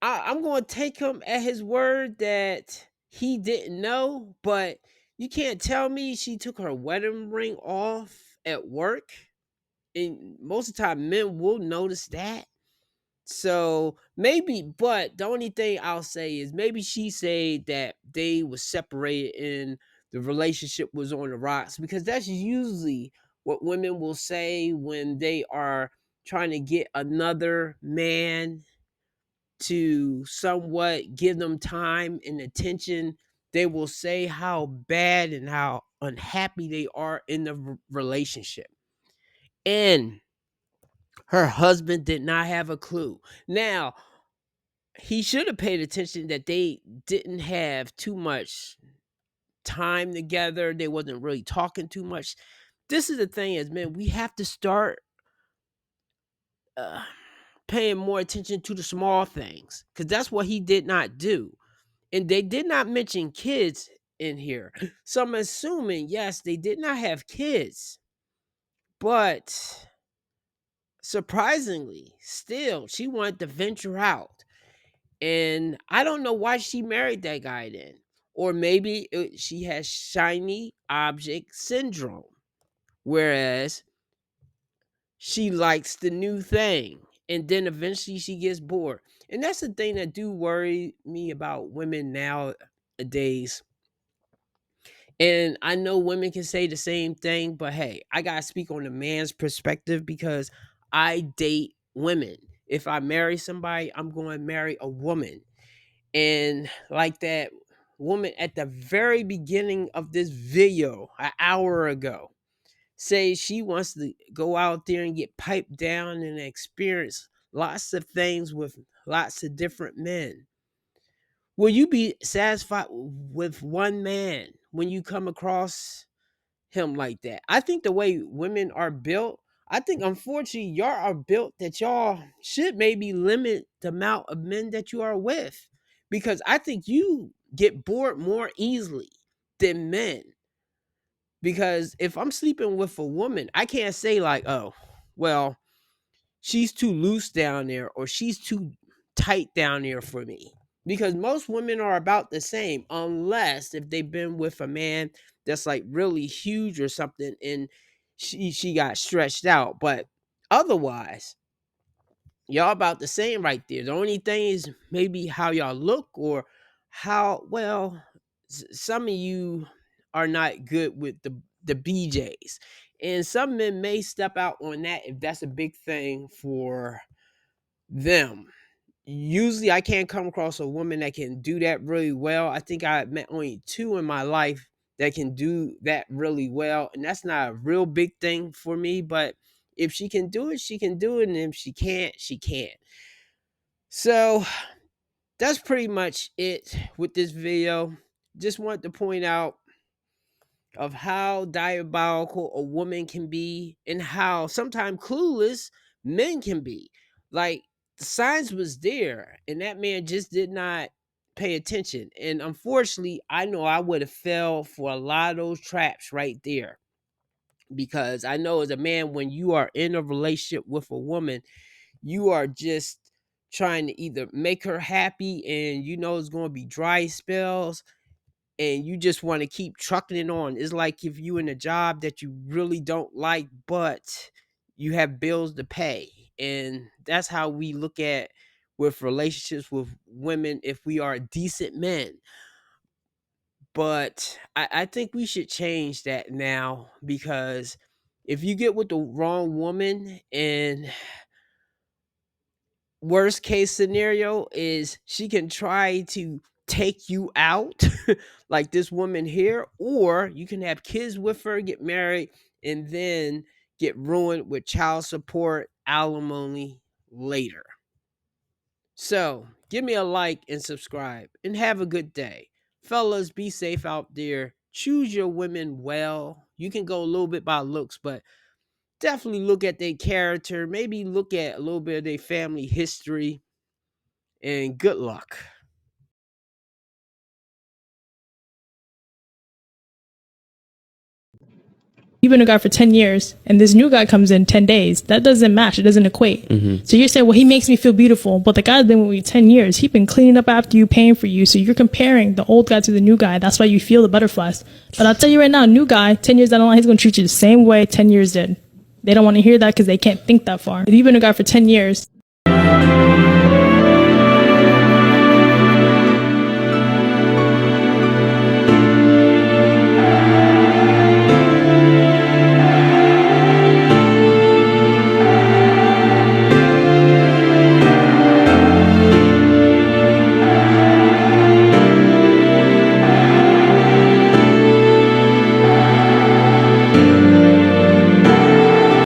I'm going to take him at his word that he didn't know, but you can't tell me she took her wedding ring off at work. And most of the time, men will notice that. So maybe, but the only thing I'll say is maybe she said that they were separated and the relationship was on the rocks, because that's usually what women will say when they are trying to get another man to somewhat give them time and attention. They will say how bad and how unhappy they are in the relationship. And her husband did not have a clue. Now, he should have paid attention that they didn't have too much time together. They wasn't really talking too much. This is the thing, as men, we have to start uh, paying more attention to the small things, because that's what he did not do. And they did not mention kids in here. So I'm assuming, yes, they did not have kids. But surprisingly, still, she wanted to venture out. And I don't know why she married that guy then. Or maybe she has shiny object syndrome, whereas she likes the new thing. And then eventually she gets bored. And that's the thing that do worry me about women nowadays. And I know women can say the same thing, but hey, I gotta speak on the man's perspective because I date women. If I marry somebody, I'm going to marry a woman. And like that woman at the very beginning of this video, an hour ago, say she wants to go out there and get piped down and experience lots of things with lots of different men. Will you be satisfied with one man when you come across him like that? I think the way women are built, I think unfortunately y'all are built that y'all should maybe limit the amount of men that you are with, because I think you get bored more easily than men. Because if I'm sleeping with a woman, I can't say like, oh, well, she's too loose down there or she's too tight down there for me. Because most women are about the same, unless if they've been with a man that's like really huge or something and she got stretched out. But otherwise, y'all about the same right there. The only thing is maybe how y'all look, or how well some of you are not good with the BJs. And some men may step out on that if that's a big thing for them. Usually I can't come across a woman that can do that really well. I think I met only two in my life that can do that really well. And that's not a real big thing for me. But if she can do it, she can do it. And if she can't, she can't. So that's pretty much it with this video. Just wanted to point out of how diabolical a woman can be and how sometimes clueless men can be. Like, the signs was there and that man just did not pay attention. And unfortunately, I know I would have fell for a lot of those traps right there. Because I know as a man, when you are in a relationship with a woman, you are just trying to either make her happy, and you know it's going to be dry spells, and you just want to keep trucking it on. It's like if you in a job that you really don't like, but you have bills to pay. And that's how we look at with relationships with women if we are decent men. But I think we should change that now, because if you get with the wrong woman, and worst case scenario is she can try to take you out like this woman here, or you can have kids with her, get married, and then get ruined with child support, alimony later. So give me a like and subscribe and have a good day. Fellas, be safe out there. Choose your women well. You can go a little bit by looks, but definitely look at their character. Maybe look at a little bit of their family history. And good luck. You've been a guy for 10 years and this new guy comes in 10 days. That doesn't match. It doesn't equate. So you're saying, well, he makes me feel beautiful, but the guy's been with you 10 years. He's been cleaning up after you, paying for you. So you're comparing the old guy to the new guy. That's why you feel the butterflies. But I'll tell you right now, new guy, 10 years down the line, he's going to treat you the same way 10 years did. They don't want to hear that because they can't think that far. If you've been a guy for 10 years,